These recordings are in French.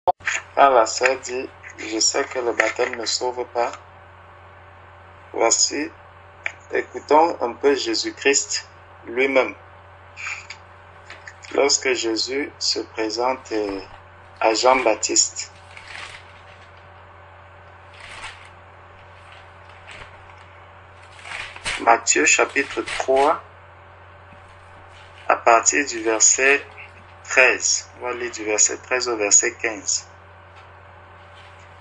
Quand la sœur dit, je sais que le baptême ne sauve pas, voici, écoutons un peu Jésus-Christ lui-même. Lorsque Jésus se présente à Jean-Baptiste, Matthieu chapitre 3, à partir du verset 13, on va lire du verset 13 au verset 15.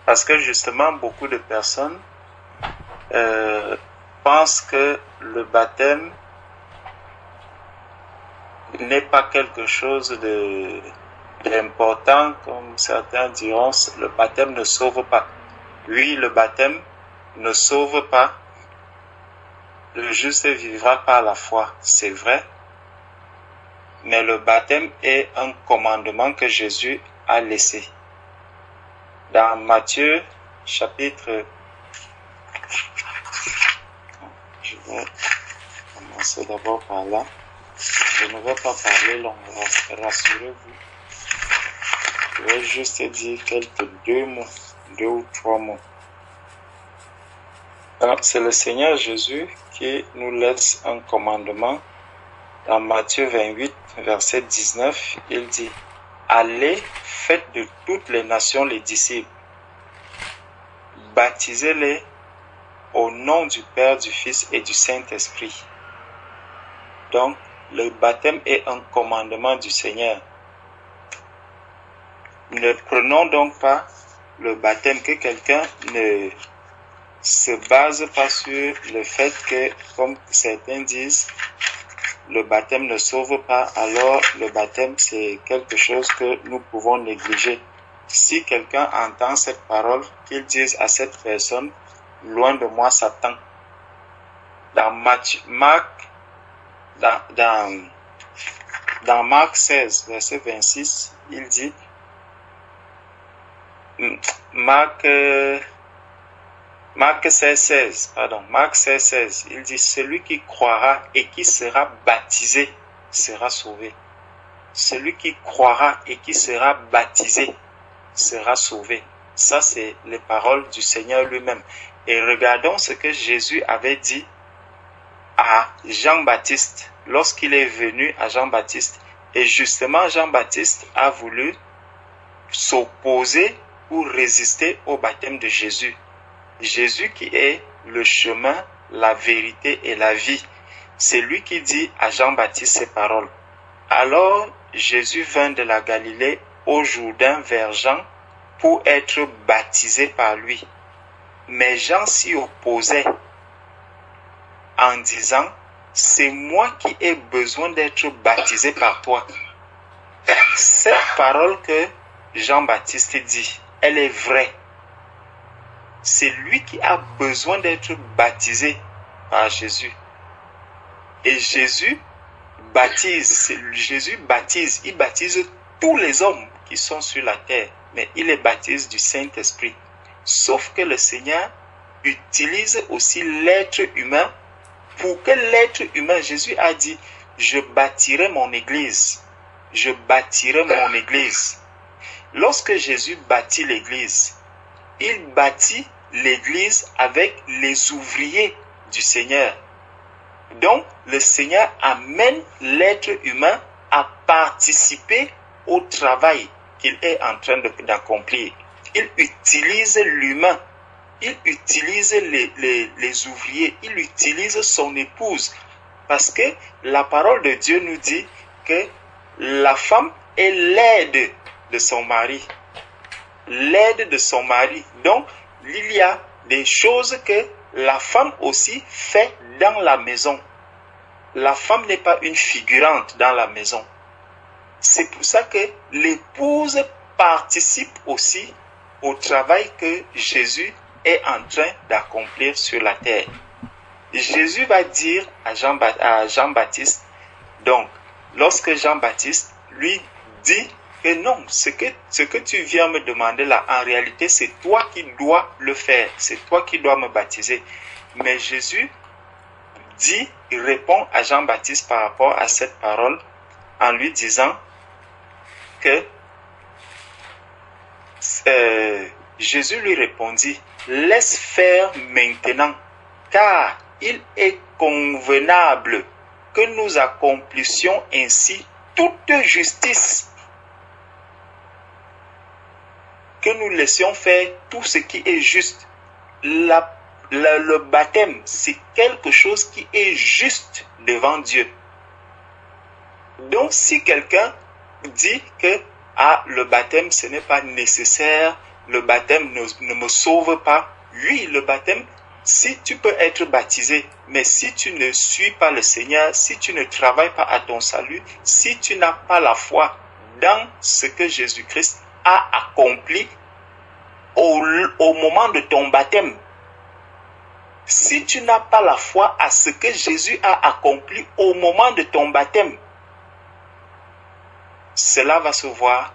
Parce que justement, beaucoup de personnes pensent que le baptême n'est pas quelque chose d'important, comme certains diront, le baptême ne sauve pas. Oui, le baptême ne sauve pas. Le juste vivra par la foi, c'est vrai. Mais le baptême est un commandement que Jésus a laissé. Dans Matthieu, chapitre... Je vais commencer d'abord par là. Je ne vais pas parler long, rassurez-vous. Je vais juste dire deux ou trois mots. C'est le Seigneur Jésus qui nous laisse un commandement. Dans Matthieu 28, verset 19, il dit « Allez, faites de toutes les nations les disciples. Baptisez-les au nom du Père, du Fils et du Saint-Esprit. » Donc, le baptême est un commandement du Seigneur. Ne prenons donc pas le baptême, que quelqu'un ne se base pas sur le fait que, comme certains disent, le baptême ne sauve pas, alors le baptême c'est quelque chose que nous pouvons négliger. Si quelqu'un entend cette parole, qu'il dise à cette personne, loin de moi Satan. Dans Marc 16, verset 26, il dit, Marc 16, il dit, celui qui croira et qui sera baptisé sera sauvé. Celui qui croira et qui sera baptisé sera sauvé. Ça, c'est les paroles du Seigneur lui-même. Et regardons ce que Jésus avait dit à Jean-Baptiste lorsqu'il est venu à Jean-Baptiste. Et justement, Jean-Baptiste a voulu s'opposer ou résister au baptême de Jésus. Jésus qui est le chemin, la vérité et la vie. C'est lui qui dit à Jean-Baptiste ces paroles. Alors Jésus vint de la Galilée au Jourdain vers Jean pour être baptisé par lui. Mais Jean s'y opposait en disant, c'est moi qui ai besoin d'être baptisé par toi. Cette parole que Jean-Baptiste dit, elle est vraie. C'est lui qui a besoin d'être baptisé par Jésus. Et Jésus baptise, il baptise tous les hommes qui sont sur la terre, mais il les baptise du Saint-Esprit. Sauf que le Seigneur utilise aussi l'être humain pour que l'être humain, Jésus a dit, je bâtirai mon église. Je bâtirai mon église. Lorsque Jésus bâtit l'église, il bâtit l'église avec les ouvriers du Seigneur. Donc, le Seigneur amène l'être humain à participer au travail qu'il est en train d'accomplir. Il utilise l'humain, il utilise les ouvriers, il utilise son épouse. Parce que la parole de Dieu nous dit que la femme est l'aide de son mari. L'aide de son mari. Donc, il y a des choses que la femme aussi fait dans la maison. La femme n'est pas une figurante dans la maison. C'est pour ça que l'épouse participe aussi au travail que Jésus est en train d'accomplir sur la terre. Jésus va dire à Jean-Baptiste, donc, lorsque Jean-Baptiste lui dit que non, ce que tu viens me demander là, en réalité, c'est toi qui dois le faire. C'est toi qui dois me baptiser. Mais Jésus il répond à Jean-Baptiste par rapport à cette parole en lui disant que Jésus lui répondit, laisse faire maintenant, car il est convenable que nous accomplissions ainsi toute justice, que nous laissions faire tout ce qui est juste. Le baptême, c'est quelque chose qui est juste devant Dieu. Donc, si quelqu'un dit que le baptême, ce n'est pas nécessaire, le baptême ne me sauve pas, oui, le baptême, si tu peux être baptisé, mais si tu ne suis pas le Seigneur, si tu ne travailles pas à ton salut, si tu n'as pas la foi dans ce que Jésus-Christ a accompli au moment de ton baptême, si tu n'as pas la foi à ce que Jésus a accompli au moment de ton baptême, cela va se voir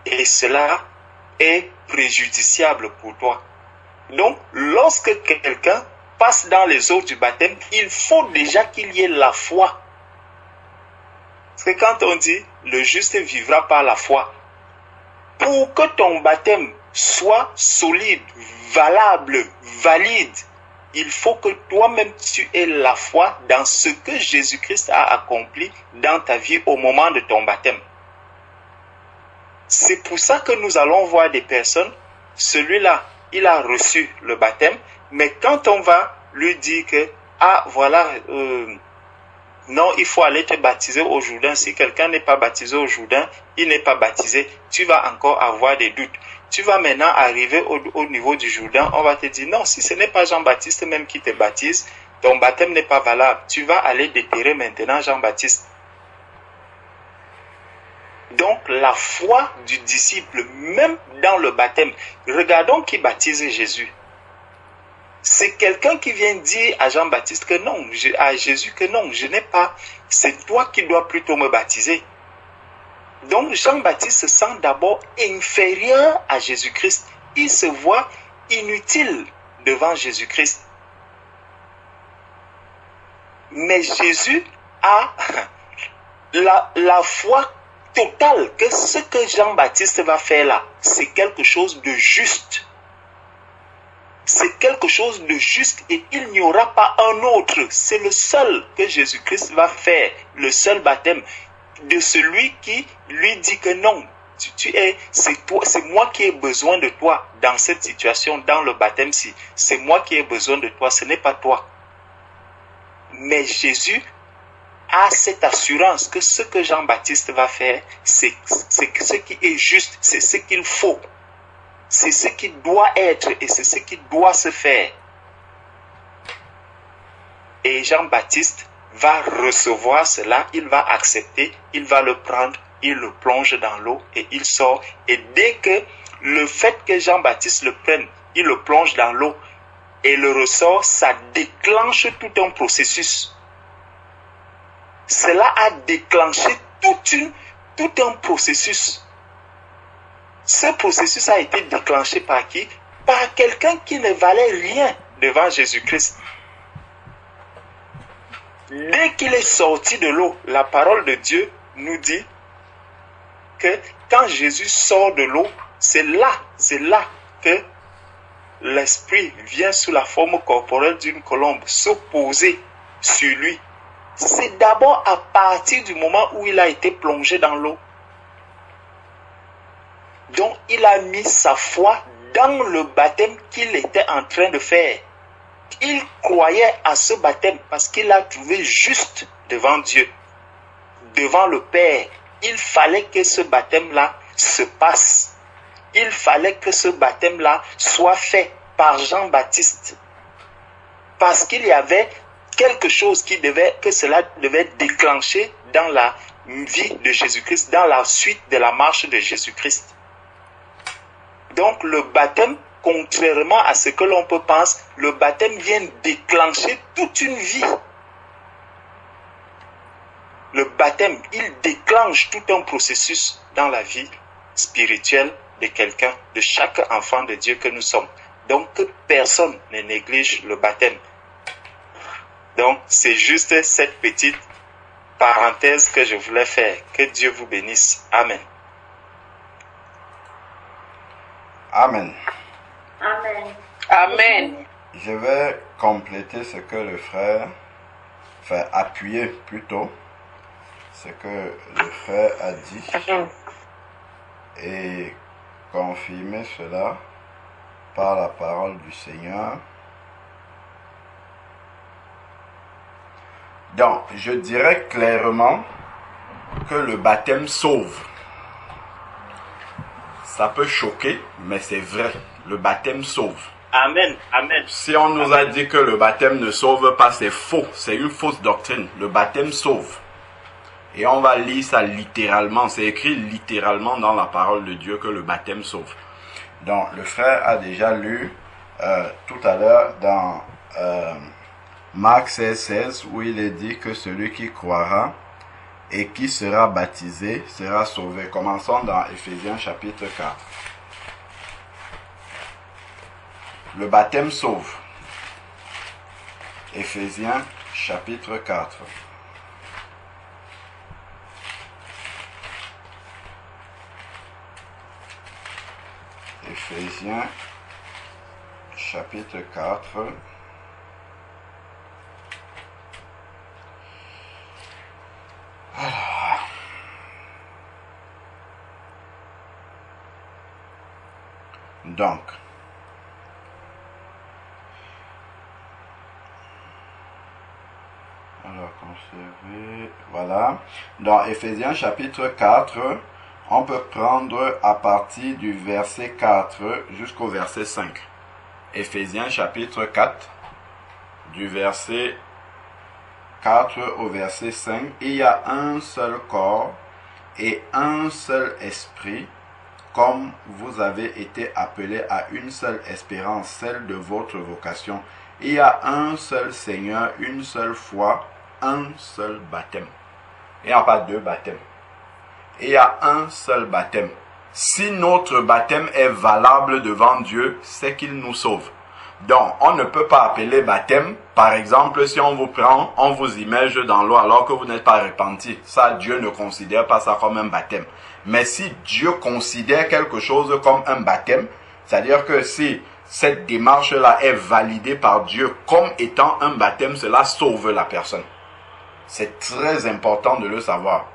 et cela est préjudiciable pour toi. Donc, lorsque quelqu'un passe dans les eaux du baptême, il faut déjà qu'il y ait la foi. Parce que quand on dit « le juste vivra par la foi », pour que ton baptême soit solide, valable, valide, il faut que toi-même tu aies la foi dans ce que Jésus-Christ a accompli dans ta vie au moment de ton baptême. C'est pour ça que nous allons voir des personnes, celui-là, il a reçu le baptême, mais quand on va lui dire que, non, il faut aller te baptiser au Jourdain. Si quelqu'un n'est pas baptisé au Jourdain, il n'est pas baptisé, tu vas encore avoir des doutes. Tu vas maintenant arriver au niveau du Jourdain, on va te dire, non, si ce n'est pas Jean-Baptiste même qui te baptise, ton baptême n'est pas valable. Tu vas aller déterrer maintenant Jean-Baptiste. Donc, la foi du disciple, même dans le baptême, regardons qui baptise Jésus. C'est quelqu'un qui vient dire à Jean-Baptiste que non, à Jésus que non, je n'ai pas, c'est toi qui dois plutôt me baptiser. Donc, Jean-Baptiste se sent d'abord inférieur à Jésus-Christ. Il se voit inutile devant Jésus-Christ. Mais Jésus a la foi totale que ce que Jean-Baptiste va faire là, c'est quelque chose de juste. C'est quelque chose de juste et il n'y aura pas un autre. C'est le seul que Jésus-Christ va faire, le seul baptême de celui qui lui dit que non, c'est moi qui ai besoin de toi dans cette situation, dans le baptême-ci. C'est moi qui ai besoin de toi, ce n'est pas toi. Mais Jésus a cette assurance que ce que Jean-Baptiste va faire, c'est ce qui est juste, c'est ce qu'il faut. C'est ce qui doit être et c'est ce qui doit se faire. Et Jean-Baptiste va recevoir cela, il va accepter, il va le prendre, il le plonge dans l'eau et il sort. Et dès que le fait que Jean-Baptiste le prenne, il le plonge dans l'eau et le ressort, ça déclenche tout un processus. Cela a déclenché tout un processus. Ce processus a été déclenché par qui? Par quelqu'un qui ne valait rien devant Jésus-Christ. Dès qu'il est sorti de l'eau, la parole de Dieu nous dit que quand Jésus sort de l'eau, c'est là que l'Esprit vient sous la forme corporelle d'une colombe se poser sur lui. C'est d'abord à partir du moment où il a été plongé dans l'eau. Donc, il a mis sa foi dans le baptême qu'il était en train de faire. Il croyait à ce baptême parce qu'il l'a trouvé juste devant Dieu, devant le Père. Il fallait que ce baptême-là se passe. Il fallait que ce baptême-là soit fait par Jean-Baptiste. Parce qu'il y avait quelque chose que cela devait déclencher dans la vie de Jésus-Christ, dans la suite de la marche de Jésus-Christ. Donc le baptême, contrairement à ce que l'on peut penser, le baptême vient déclencher toute une vie. Le baptême, il déclenche tout un processus dans la vie spirituelle de quelqu'un, de chaque enfant de Dieu que nous sommes. Donc que personne ne néglige le baptême. Donc c'est juste cette petite parenthèse que je voulais faire. Que Dieu vous bénisse. Amen. Amen. Amen. Amen. Je vais compléter ce que le frère, enfin appuyer plutôt ce que le frère a dit et confirmer cela par la parole du Seigneur. Donc, je dirais clairement que le baptême sauve. Ça peut choquer, mais c'est vrai. Le baptême sauve. Amen. Amen. Si on nous a dit que le baptême ne sauve pas, c'est faux. C'est une fausse doctrine. Le baptême sauve. Et on va lire ça littéralement. C'est écrit littéralement dans la parole de Dieu que le baptême sauve. Donc, le frère a déjà lu tout à l'heure dans Marc 16, où il est dit que celui qui croira et qui sera baptisé sera sauvé. Commençons dans Éphésiens chapitre 4. Le baptême sauve. Éphésiens chapitre 4. Éphésiens chapitre 4. Donc, conserver, voilà. Dans Éphésiens chapitre 4, on peut prendre à partir du verset 4 jusqu'au verset 5. Éphésiens chapitre 4, du verset 4 au verset 5. Il y a un seul corps et un seul esprit, comme vous avez été appelés à une seule espérance, celle de votre vocation. Il y a un seul Seigneur, une seule foi, un seul baptême. Il n'y a pas deux baptêmes. Il y a un seul baptême. Si notre baptême est valable devant Dieu, c'est qu'il nous sauve. Donc, on ne peut pas appeler baptême, par exemple, si on vous prend, on vous immerge dans l'eau alors que vous n'êtes pas repenti. Ça, Dieu ne considère pas ça comme un baptême. Mais si Dieu considère quelque chose comme un baptême, c'est-à-dire que si cette démarche-là est validée par Dieu comme étant un baptême, cela sauve la personne. C'est très important de le savoir.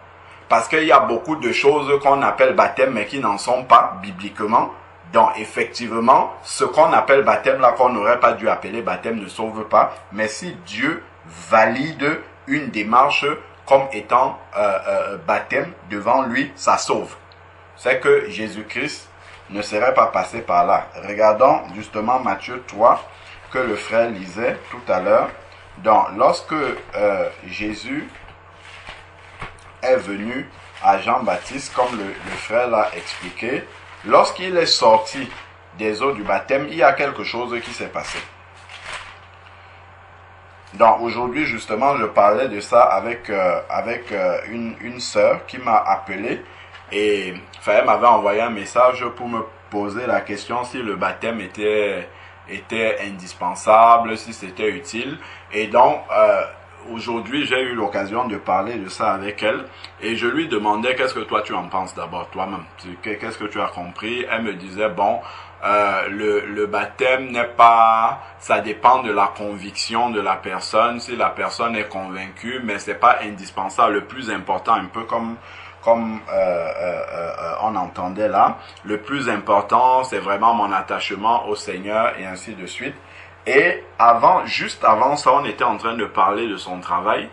Parce qu'il y a beaucoup de choses qu'on appelle baptême, mais qui n'en sont pas bibliquement. Donc, effectivement, ce qu'on appelle baptême, là, qu'on n'aurait pas dû appeler baptême, ne sauve pas. Mais si Dieu valide une démarche comme étant baptême devant lui, ça sauve. C'est que Jésus-Christ ne serait pas passé par là. Regardons justement Matthieu 3, que le frère lisait tout à l'heure. Donc, lorsque Jésus est venu à Jean-Baptiste, comme le frère l'a expliqué, lorsqu'il est sorti des eaux du baptême, il y a quelque chose qui s'est passé. Donc, aujourd'hui, justement, je parlais de ça avec une sœur qui m'a appelé et enfin, elle m'avait envoyé un message pour me poser la question si le baptême était indispensable, si c'était utile. Et donc, aujourd'hui, j'ai eu l'occasion de parler de ça avec elle et je lui demandais qu'est-ce que toi tu en penses d'abord, toi-même. Qu'est-ce que tu as compris? Elle me disait, bon, le baptême n'est pas, ça dépend de la conviction de la personne, si la personne est convaincue, mais c'est pas indispensable. Le plus important, un peu comme on entendait là, le plus important, c'est vraiment mon attachement au Seigneur et ainsi de suite. Et juste avant ça, on était en train de parler de son travail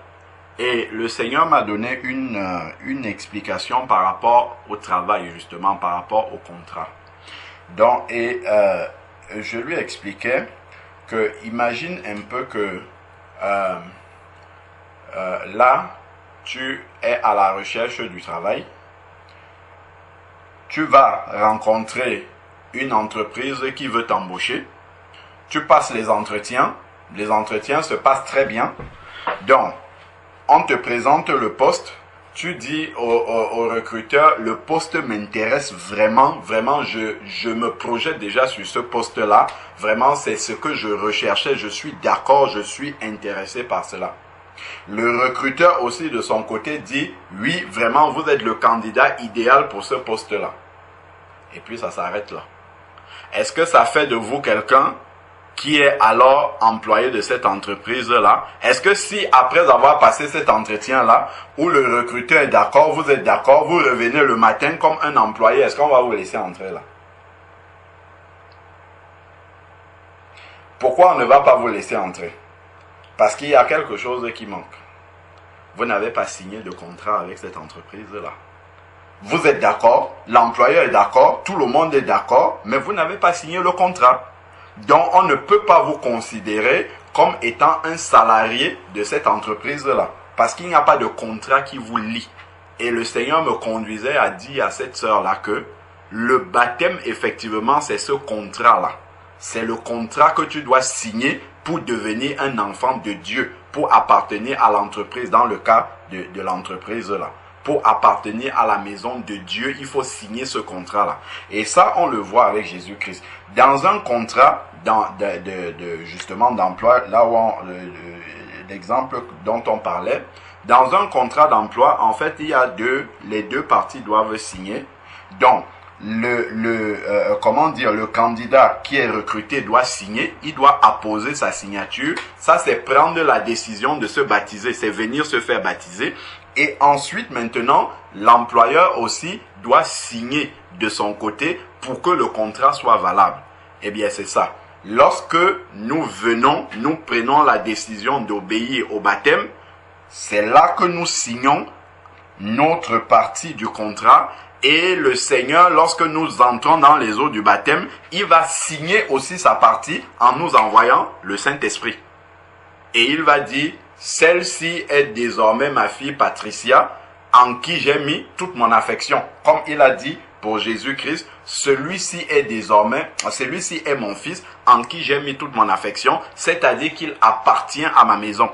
et le Seigneur m'a donné une explication par rapport au travail, justement, par rapport au contrat. Donc, je lui expliquais que, imagine un peu que là, tu es à la recherche du travail, tu vas rencontrer une entreprise qui veut t'embaucher, tu passes les entretiens se passent très bien, donc on te présente le poste, tu dis au recruteur, le poste m'intéresse vraiment, je me projette déjà sur ce poste-là, vraiment c'est ce que je recherchais, je suis d'accord, je suis intéressé par cela. Le recruteur aussi de son côté dit, oui, vraiment vous êtes le candidat idéal pour ce poste-là. Et puis ça s'arrête là. Est-ce que ça fait de vous quelqu'un qui est alors employé de cette entreprise-là? Est-ce que si, après avoir passé cet entretien-là, où le recruteur est d'accord, vous êtes d'accord, vous revenez le matin comme un employé, est-ce qu'on va vous laisser entrer là? Pourquoi on ne va pas vous laisser entrer? Parce qu'il y a quelque chose qui manque. Vous n'avez pas signé de contrat avec cette entreprise-là. Vous êtes d'accord, l'employeur est d'accord, tout le monde est d'accord, mais vous n'avez pas signé le contrat. Donc, on ne peut pas vous considérer comme étant un salarié de cette entreprise-là. Parce qu'il n'y a pas de contrat qui vous lie. Et le Seigneur me conduisait à dire à cette sœur-là que le baptême, effectivement, c'est ce contrat-là. C'est le contrat que tu dois signer pour devenir un enfant de Dieu, pour appartenir à l'entreprise, dans le cas de l'entreprise-là. Pour appartenir à la maison de Dieu, il faut signer ce contrat-là. Et ça, on le voit avec Jésus-Christ. Dans un contrat justement d'emploi, là où l'exemple dont on parlait, dans un contrat d'emploi, en fait, il y a les deux parties doivent signer. Donc, le candidat qui est recruté doit signer, il doit apposer sa signature. Ça, c'est prendre la décision de se baptiser, c'est venir se faire baptiser. Et ensuite, maintenant, l'employeur aussi doit signer de son côté pour que le contrat soit valable. Eh bien, c'est ça. Lorsque nous prenons la décision d'obéir au baptême, c'est là que nous signons notre partie du contrat. Et le Seigneur, lorsque nous entrons dans les eaux du baptême, il va signer aussi sa partie en nous envoyant le Saint-Esprit. Et il va dire, celle-ci est désormais ma fille Patricia, en qui j'ai mis toute mon affection. Comme il a dit pour Jésus-Christ, celui-ci est mon fils, en qui j'ai mis toute mon affection, c'est-à-dire qu'il appartient à ma maison.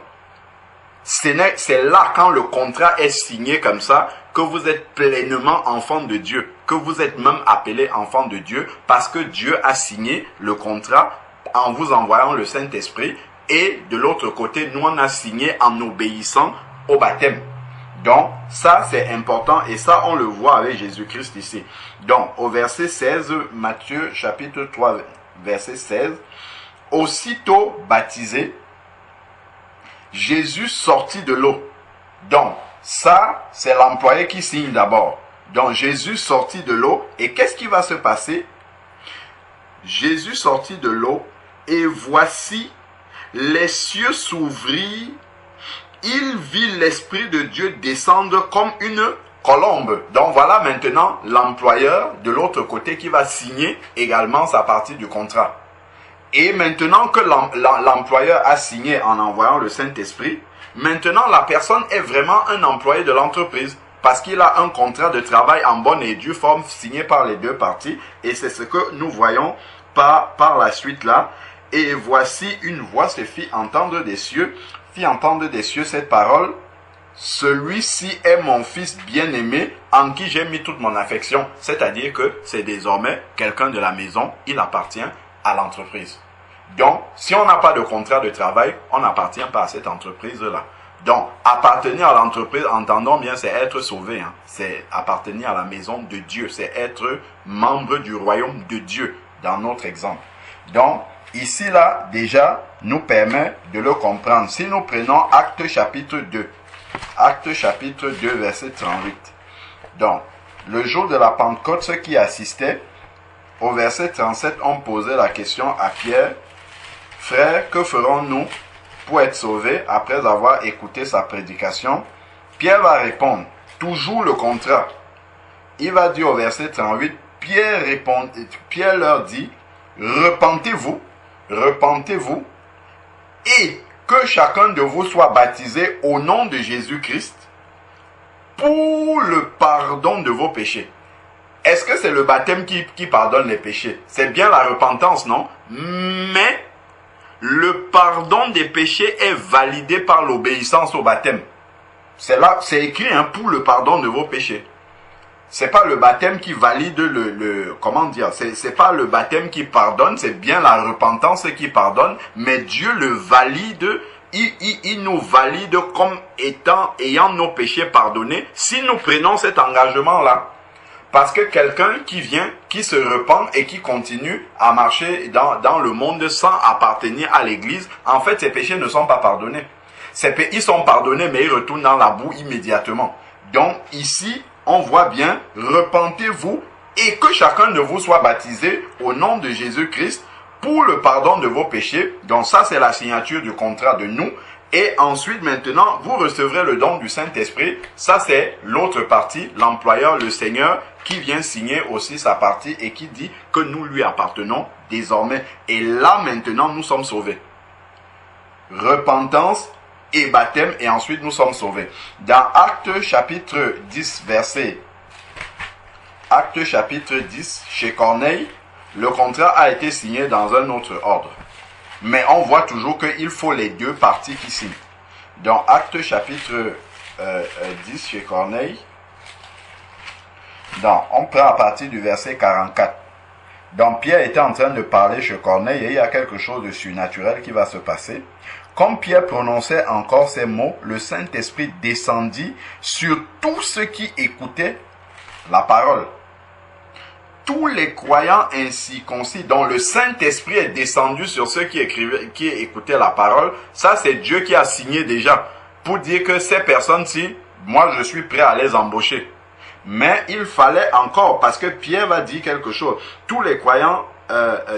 C'est là, quand le contrat est signé comme ça, que vous êtes pleinement enfant de Dieu, que vous êtes même appelé enfant de Dieu, parce que Dieu a signé le contrat en vous envoyant le Saint-Esprit. Et de l'autre côté, nous on a signé en obéissant au baptême. Donc, ça c'est important et ça on le voit avec Jésus-Christ ici. Donc, au verset 16, Matthieu chapitre 3, verset 16, aussitôt baptisé, Jésus sortit de l'eau. Donc, ça c'est l'employé qui signe d'abord. Donc, Jésus sortit de l'eau et qu'est-ce qui va se passer? Jésus sortit de l'eau et voici les cieux s'ouvrirent, il vit l'Esprit de Dieu descendre comme une colombe. Donc voilà maintenant l'employeur de l'autre côté qui va signer également sa partie du contrat. Et maintenant que l'employeur a signé en envoyant le Saint-Esprit, maintenant la personne est vraiment un employé de l'entreprise. Parce qu'il a un contrat de travail en bonne et due forme signé par les deux parties. Et c'est ce que nous voyons par la suite là. Et voici une voix se fit entendre des cieux cette parole. Celui-ci est mon fils bien-aimé en qui j'ai mis toute mon affection. C'est-à-dire que c'est désormais quelqu'un de la maison, il appartient à l'entreprise. Donc, si on n'a pas de contrat de travail, on n'appartient pas à cette entreprise-là. Donc, appartenir à l'entreprise, entendons bien, c'est être sauvé. C'est appartenir à la maison de Dieu. C'est être membre du royaume de Dieu, dans notre exemple. Donc, ici, là, déjà, nous permet de le comprendre. Si nous prenons Actes chapitre 2, Actes chapitre 2, verset 38. Donc, le jour de la Pentecôte, ceux qui assistaient, au verset 37, on posait la question à Pierre, « Frère, que ferons-nous pour être sauvés après avoir écouté sa prédication ?» Pierre va répondre, toujours le contrat. Il va dire au verset 38, Pierre leur dit, « Repentez-vous, repentez-vous, et que chacun de vous soit baptisé au nom de Jésus-Christ pour le pardon de vos péchés. » Est-ce que c'est le baptême qui pardonne les péchés? C'est bien la repentance, non? Mais le pardon des péchés est validé par l'obéissance au baptême. C'est là, c'est écrit pour le pardon de vos péchés. C'est pas le baptême qui valide c'est pas le baptême qui pardonne, c'est bien la repentance qui pardonne, mais Dieu le valide, il nous valide comme ayant nos péchés pardonnés si nous prenons cet engagement-là. Parce que quelqu'un qui vient, qui se repent et qui continue à marcher dans le monde sans appartenir à l'église, en fait, ses péchés ne sont pas pardonnés. Ils sont pardonnés, mais ils retournent dans la boue immédiatement. Donc, ici, on voit bien, repentez-vous et que chacun de vous soit baptisé au nom de Jésus-Christ pour le pardon de vos péchés. Donc, ça, c'est la signature du contrat de nous. Et ensuite, maintenant, vous recevrez le don du Saint-Esprit. Ça, c'est l'autre partie, l'employeur, le Seigneur, qui vient signer aussi sa partie et qui dit que nous lui appartenons désormais. Et là, maintenant, nous sommes sauvés. Repentance et baptême, et ensuite nous sommes sauvés. Dans Actes chapitre 10, Actes chapitre 10, chez Corneille, le contrat a été signé dans un autre ordre. Mais on voit toujours qu'il faut les deux parties qui signent. Dans Actes chapitre 10 chez Corneille, on prend à partir du verset 44. Donc Pierre était en train de parler chez Corneille et il y a quelque chose de surnaturel qui va se passer. Comme Pierre prononçait encore ces mots, le Saint-Esprit descendit sur tous ceux qui écoutaient la parole. Tous les croyants ainsi concis, dont le Saint-Esprit est descendu sur ceux qui écoutaient la parole, ça c'est Dieu qui a signé déjà, pour dire que ces personnes-ci, moi je suis prêt à les embaucher. Mais il fallait encore, parce que Pierre va dire quelque chose, tous les croyants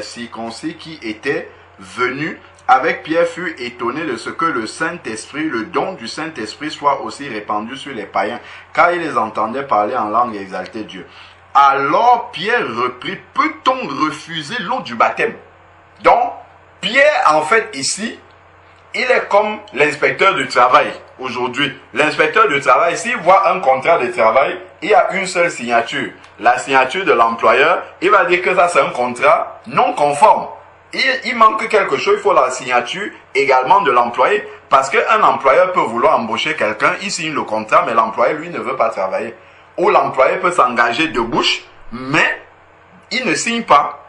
circoncis qui étaient venus avec Pierre furent étonnés de ce que le Saint-Esprit, le don du Saint-Esprit soit aussi répandu sur les païens, car ils les entendaient parler en langue et exalter Dieu. Alors Pierre reprit, peut-on refuser l'eau du baptême? Donc, Pierre, en fait, ici, il est comme l'inspecteur du travail aujourd'hui. L'inspecteur du travail, s'il voit un contrat de travail, il y a une seule signature. La signature de l'employeur, il va dire que ça c'est un contrat non conforme. Il manque quelque chose, il faut la signature également de l'employé. Parce qu'un employeur peut vouloir embaucher quelqu'un, il signe le contrat, mais l'employé, lui, ne veut pas travailler. Ou l'employé peut s'engager de bouche, mais il ne signe pas.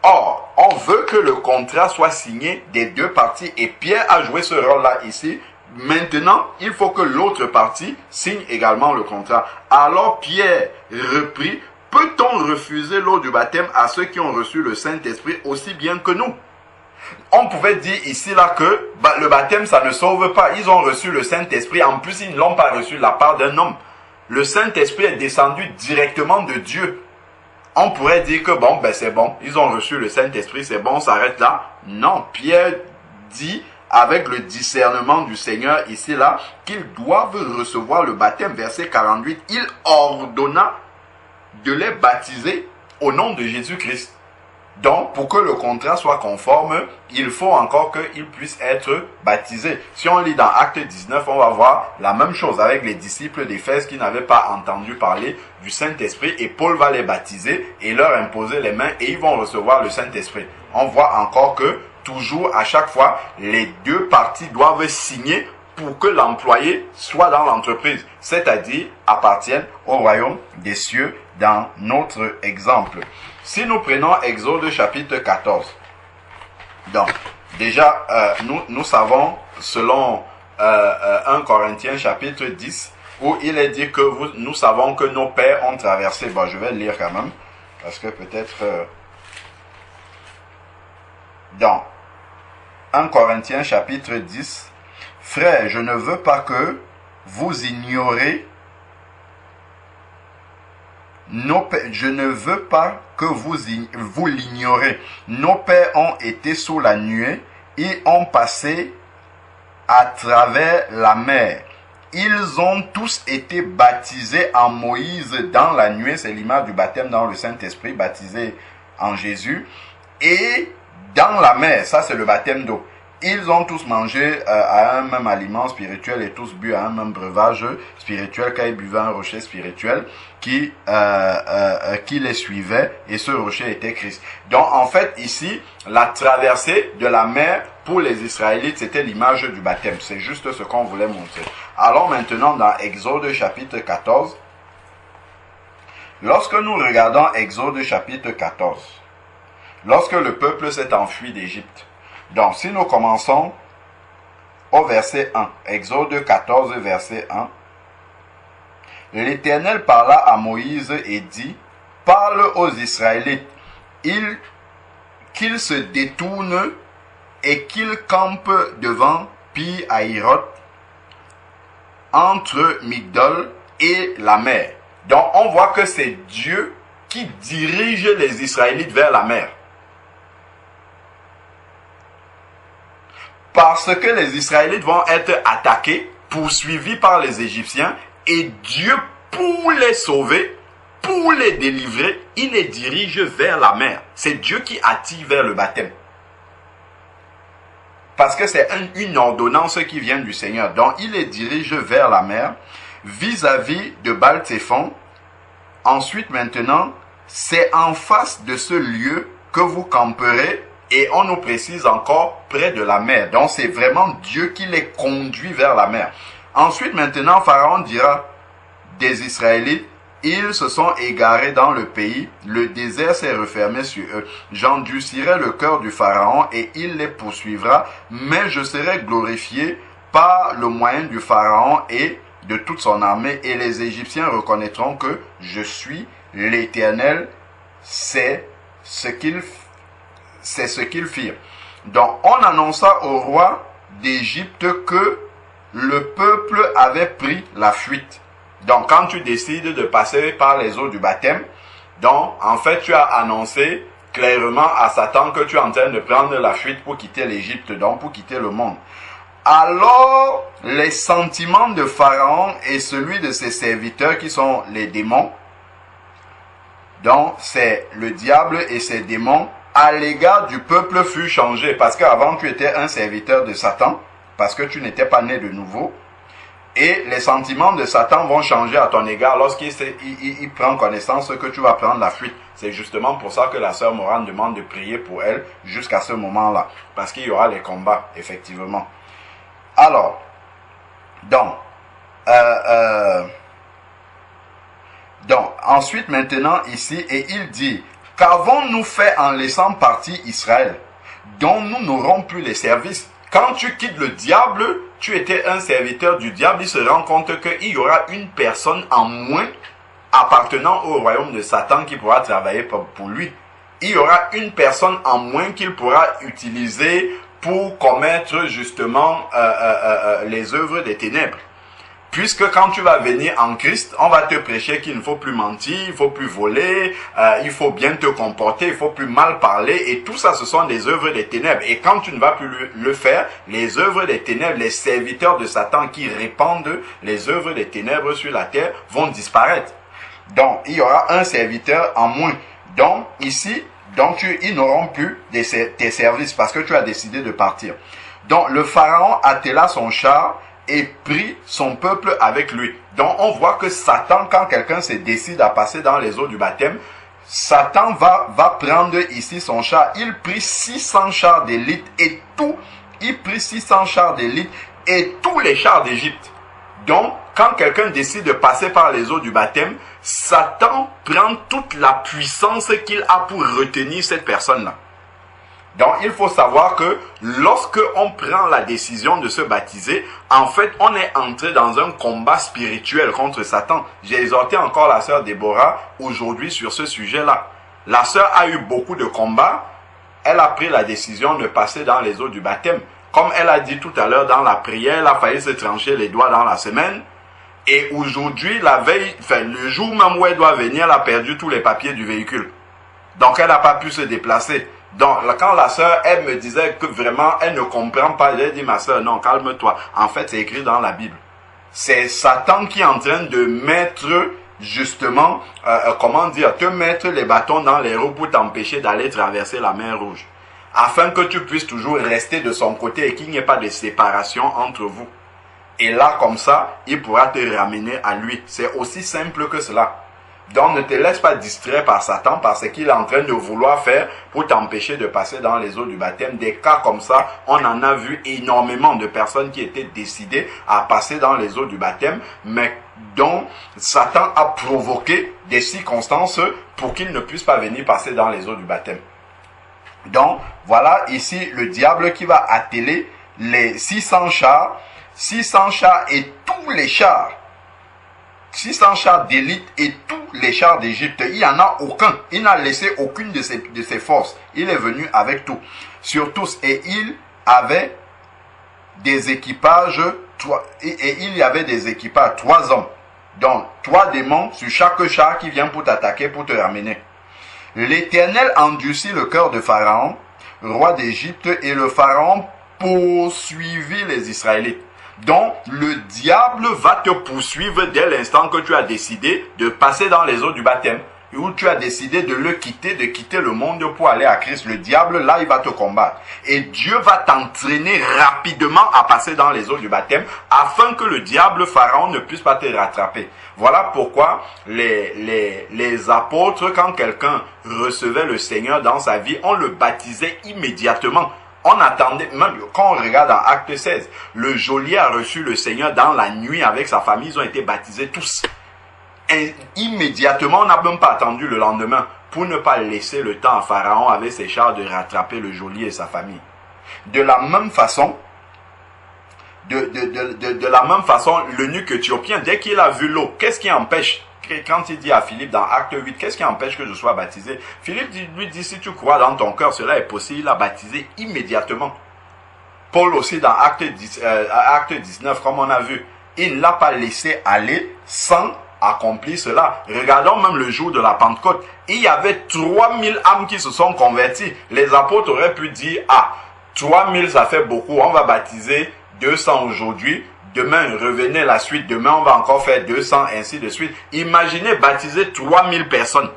Or, on veut que le contrat soit signé des deux parties. Et Pierre a joué ce rôle-là ici. Maintenant, il faut que l'autre partie signe également le contrat. Alors Pierre reprit, peut-on refuser l'eau du baptême à ceux qui ont reçu le Saint-Esprit aussi bien que nous? On pouvait dire ici là que le baptême ça ne sauve pas. Ils ont reçu le Saint-Esprit. En plus, ils ne l'ont pas reçu de la part d'un homme. Le Saint-Esprit est descendu directement de Dieu. On pourrait dire que bon, c'est bon. Ils ont reçu le Saint-Esprit, c'est bon, on s'arrête là. Non, Pierre dit avec le discernement du Seigneur ici là qu'ils doivent recevoir le baptême. Verset 48, il ordonna de les baptiser au nom de Jésus-Christ. Donc, pour que le contrat soit conforme, il faut encore qu'ils puissent être baptisés. Si on lit dans Acte 19, on va voir la même chose avec les disciples d'Éphèse qui n'avaient pas entendu parler du Saint-Esprit. Et Paul va les baptiser et leur imposer les mains et ils vont recevoir le Saint-Esprit. On voit encore que, toujours, à chaque fois, les deux parties doivent signer pour que l'employé soit dans l'entreprise, c'est-à-dire appartienne au royaume des cieux dans notre exemple. Si nous prenons Exode chapitre 14, donc déjà nous savons selon 1 Corinthiens chapitre 10 où il est dit que nous savons que nos pères ont traversé, bon je vais le lire quand même parce que peut-être dans 1 Corinthiens chapitre 10, frères, je ne veux pas que vous ignorez je ne veux pas que vous l'ignorez. Nos pères ont été sous la nuée et ont passé à travers la mer. Ils ont tous été baptisés en Moïse dans la nuée. C'est l'image du baptême dans le Saint-Esprit, baptisé en Jésus. Et dans la mer, ça c'est le baptême d'eau. Ils ont tous mangé à un même aliment spirituel et tous bu à un même breuvage spirituel, car ils buvaient un rocher spirituel qui les suivait, et ce rocher était Christ. Donc en fait ici, la traversée de la mer pour les Israélites, c'était l'image du baptême. C'est juste ce qu'on voulait montrer. Alors maintenant dans Exode chapitre 14, lorsque nous regardons Exode chapitre 14, lorsque le peuple s'est enfui d'Égypte, donc, si nous commençons au verset 1, Exode 14, verset 1, L'Éternel parla à Moïse et dit, parle aux Israélites, qu'ils se détournent et qu'ils campent devant Pi-Hahiroth, entre Migdol et la mer. Donc on voit que c'est Dieu qui dirige les Israélites vers la mer. Parce que les Israélites vont être attaqués, poursuivis par les Égyptiens, et Dieu, pour les sauver, pour les délivrer, il les dirige vers la mer. C'est Dieu qui attire vers le baptême. Parce que c'est une ordonnance qui vient du Seigneur. Donc il les dirige vers la mer, vis-à-vis de Baal-Tséphon. Ensuite maintenant, c'est en face de ce lieu que vous camperez, et on nous précise encore près de la mer. Donc c'est vraiment Dieu qui les conduit vers la mer. Ensuite maintenant, Pharaon dira des Israélites, ils se sont égarés dans le pays, le désert s'est refermé sur eux. J'endurcirai le cœur du Pharaon et il les poursuivra, mais je serai glorifié par le moyen du Pharaon et de toute son armée, et les Égyptiens reconnaîtront que je suis l'Éternel. C'est ce qu'ils firent. Donc on annonça au roi d'Égypte que le peuple avait pris la fuite. Donc quand tu décides de passer par les eaux du baptême, donc en fait tu as annoncé clairement à Satan que tu es en train de prendre la fuite pour quitter l'Égypte, donc pour quitter le monde. Alors les sentiments de Pharaon et celui de ses serviteurs qui sont les démons, donc c'est le diable et ses démons, à l'égard du peuple fut changé. Parce qu'avant tu étais un serviteur de Satan, parce que tu n'étais pas né de nouveau. Et les sentiments de Satan vont changer à ton égard lorsqu'il prend connaissance que tu vas prendre la fuite. C'est justement pour ça que la sœur Morane demande de prier pour elle jusqu'à ce moment-là. Parce qu'il y aura les combats, effectivement. Alors, donc, ensuite maintenant ici, et il dit, qu'avons-nous fait en laissant partir Israël, dont nous n'aurons plus les services? Quand tu quittes le diable, tu étais un serviteur du diable, il se rend compte qu'il y aura une personne en moins appartenant au royaume de Satan qui pourra travailler pour lui. Il y aura une personne en moins qu'il pourra utiliser pour commettre justement les œuvres des ténèbres. Puisque quand tu vas venir en Christ, on va te prêcher qu'il ne faut plus mentir, il ne faut plus voler, il faut bien te comporter, il ne faut plus mal parler. Et tout ça, ce sont des œuvres des ténèbres. Et quand tu ne vas plus le faire, les œuvres des ténèbres, les serviteurs de Satan qui répandent les œuvres des ténèbres sur la terre vont disparaître. Donc, il y aura un serviteur en moins. Donc, ici, ils n'auront plus tes services parce que tu as décidé de partir. Donc, le Pharaon attela son char et prit son peuple avec lui. Donc on voit que Satan, quand quelqu'un se décide à passer dans les eaux du baptême, Satan va prendre ici son char. Il prit 600 chars d'élite et tous les chars d'Égypte. Donc quand quelqu'un décide de passer par les eaux du baptême, Satan prend toute la puissance qu'il a pour retenir cette personne-là. Donc il faut savoir que lorsque on prend la décision de se baptiser, en fait on est entré dans un combat spirituel contre Satan. J'ai exhorté encore la sœur Déborah aujourd'hui sur ce sujet-là. La sœur a eu beaucoup de combats, elle a pris la décision de passer dans les eaux du baptême. Comme elle a dit tout à l'heure dans la prière, elle a failli se trancher les doigts dans la semaine. Et aujourd'hui, le jour même où elle doit venir, elle a perdu tous les papiers du véhicule. Donc elle n'a pas pu se déplacer. Donc, quand la sœur, elle me disait que vraiment, elle ne comprend pas, j'ai dit, ma sœur, non, calme-toi. En fait, c'est écrit dans la Bible. C'est Satan qui est en train de mettre, justement, te mettre les bâtons dans les roues pour t'empêcher d'aller traverser la mer Rouge. Afin que tu puisses toujours rester de son côté et qu'il n'y ait pas de séparation entre vous. Et là, comme ça, il pourra te ramener à lui. C'est aussi simple que cela. Donc ne te laisse pas distraire par Satan parce qu'il est en train de vouloir faire pour t'empêcher de passer dans les eaux du baptême. Des cas comme ça, on en a vu énormément de personnes qui étaient décidées à passer dans les eaux du baptême, mais dont Satan a provoqué des circonstances pour qu'ils ne puissent pas venir passer dans les eaux du baptême. Donc voilà ici le diable qui va atteler les 600 chars et tous les chars 600 chars d'élite et tous les chars d'Égypte. Il n'y en a aucun. Il n'a laissé aucune de ses forces. Il est venu avec tout. Sur tous. Et il avait des équipages, et il y avait des équipages, 3 hommes. Donc, 3 démons sur chaque char qui vient pour t'attaquer, pour te ramener. L'Éternel endurcit le cœur de Pharaon, roi d'Égypte, et le Pharaon poursuivit les Israélites. Donc, le diable va te poursuivre dès l'instant que tu as décidé de passer dans les eaux du baptême, où tu as décidé de le quitter, de quitter le monde pour aller à Christ. Le diable, là, il va te combattre. Et Dieu va t'entraîner rapidement à passer dans les eaux du baptême, afin que le diable Pharaon ne puisse pas te rattraper. Voilà pourquoi les apôtres, quand quelqu'un recevait le Seigneur dans sa vie, on le baptisait immédiatement. On attendait, même quand on regarde dans Acte 16, le geôlier a reçu le Seigneur dans la nuit avec sa famille, ils ont été baptisés tous. Et immédiatement, on n'a même pas attendu le lendemain pour ne pas laisser le temps à Pharaon avec ses chars de rattraper le geôlier et sa famille. De la même façon, l'eunuque éthiopien, dès qu'il a vu l'eau, qu'est-ce qui empêche? Quand il dit à Philippe dans Acte 8, qu'est-ce qui empêche que je sois baptisé? Philippe lui dit, si tu crois dans ton cœur, cela est possible, il a baptisé immédiatement. Paul aussi dans Acte 19, comme on a vu, il ne l'a pas laissé aller sans accomplir cela. Regardons même le jour de la Pentecôte, il y avait 3000 âmes qui se sont converties. Les apôtres auraient pu dire, 3000 ça fait beaucoup, on va baptiser 200 aujourd'hui. Demain, revenez la suite. Demain, on va encore faire 200, ainsi de suite. Imaginez baptiser 3000 personnes.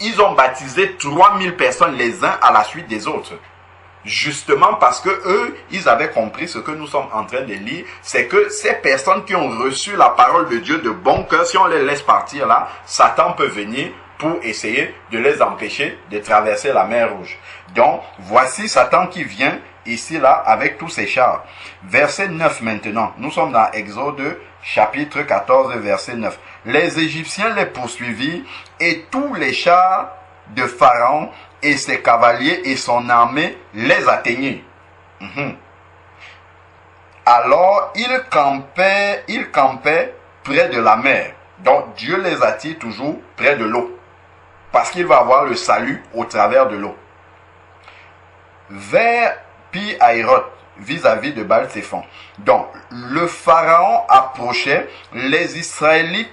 Ils ont baptisé 3000 personnes les uns à la suite des autres. Justement parce que eux, ils avaient compris ce que nous sommes en train de lire. C'est que ces personnes qui ont reçu la parole de Dieu de bon cœur, si on les laisse partir là, Satan peut venir pour essayer de les empêcher de traverser la mer Rouge. Donc, voici Satan qui vient ici, là, avec tous ses chars. Verset 9 maintenant. Nous sommes dans Exode, chapitre 14, verset 9. Les Égyptiens les poursuivirent et tous les chars de Pharaon et ses cavaliers et son armée les atteignaient. Alors, ils campaient près de la mer. Donc, Dieu les attire toujours près de l'eau. Parce qu'il va avoir le salut au travers de l'eau. Vers Pi-Hahiroth, vis-à-vis de Baal-Séphon. Donc, le Pharaon approchait, les Israélites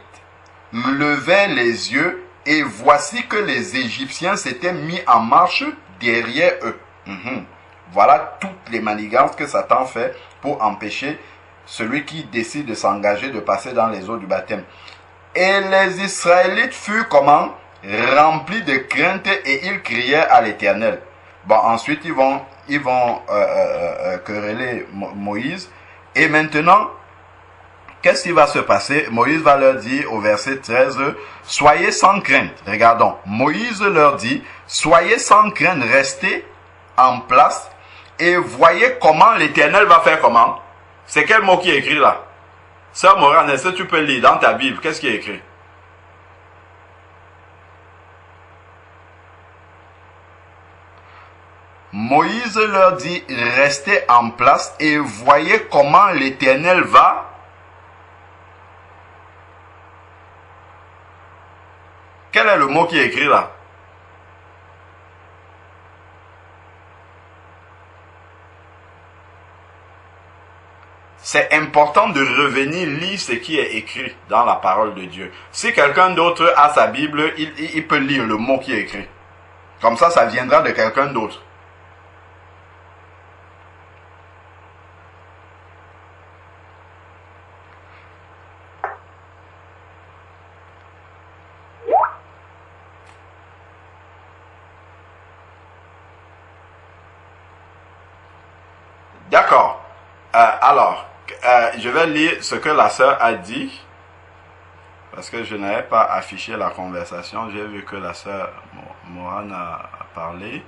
levaient les yeux, et voici que les Égyptiens s'étaient mis en marche derrière eux. Voilà toutes les manigances que Satan fait pour empêcher celui qui décide de s'engager de passer dans les eaux du baptême. Et les Israélites furent comment? Remplis de crainte et ils crièrent à l'Éternel. Bon, ensuite ils vont quereller Moïse. Et maintenant, qu'est-ce qui va se passer? Moïse va leur dire au verset 13, soyez sans crainte. Regardons, Moïse leur dit, soyez sans crainte, restez en place et voyez comment l'Éternel va faire comment? C'est quel mot qui est écrit là? Sœur Morane, est-ce que tu peux lire dans ta Bible? Qu'est-ce qui est écrit? Moïse leur dit, restez en place et voyez comment l'Éternel va. Quel est le mot qui est écrit là? C'est important de revenir lire ce qui est écrit dans la parole de Dieu. Si quelqu'un d'autre a sa Bible, il peut lire le mot qui est écrit. Comme ça viendra de quelqu'un d'autre. D'accord. Alors, je vais lire ce que la sœur a dit. Parce que je n'avais pas affiché la conversation. J'ai vu que la sœur Morane a parlé.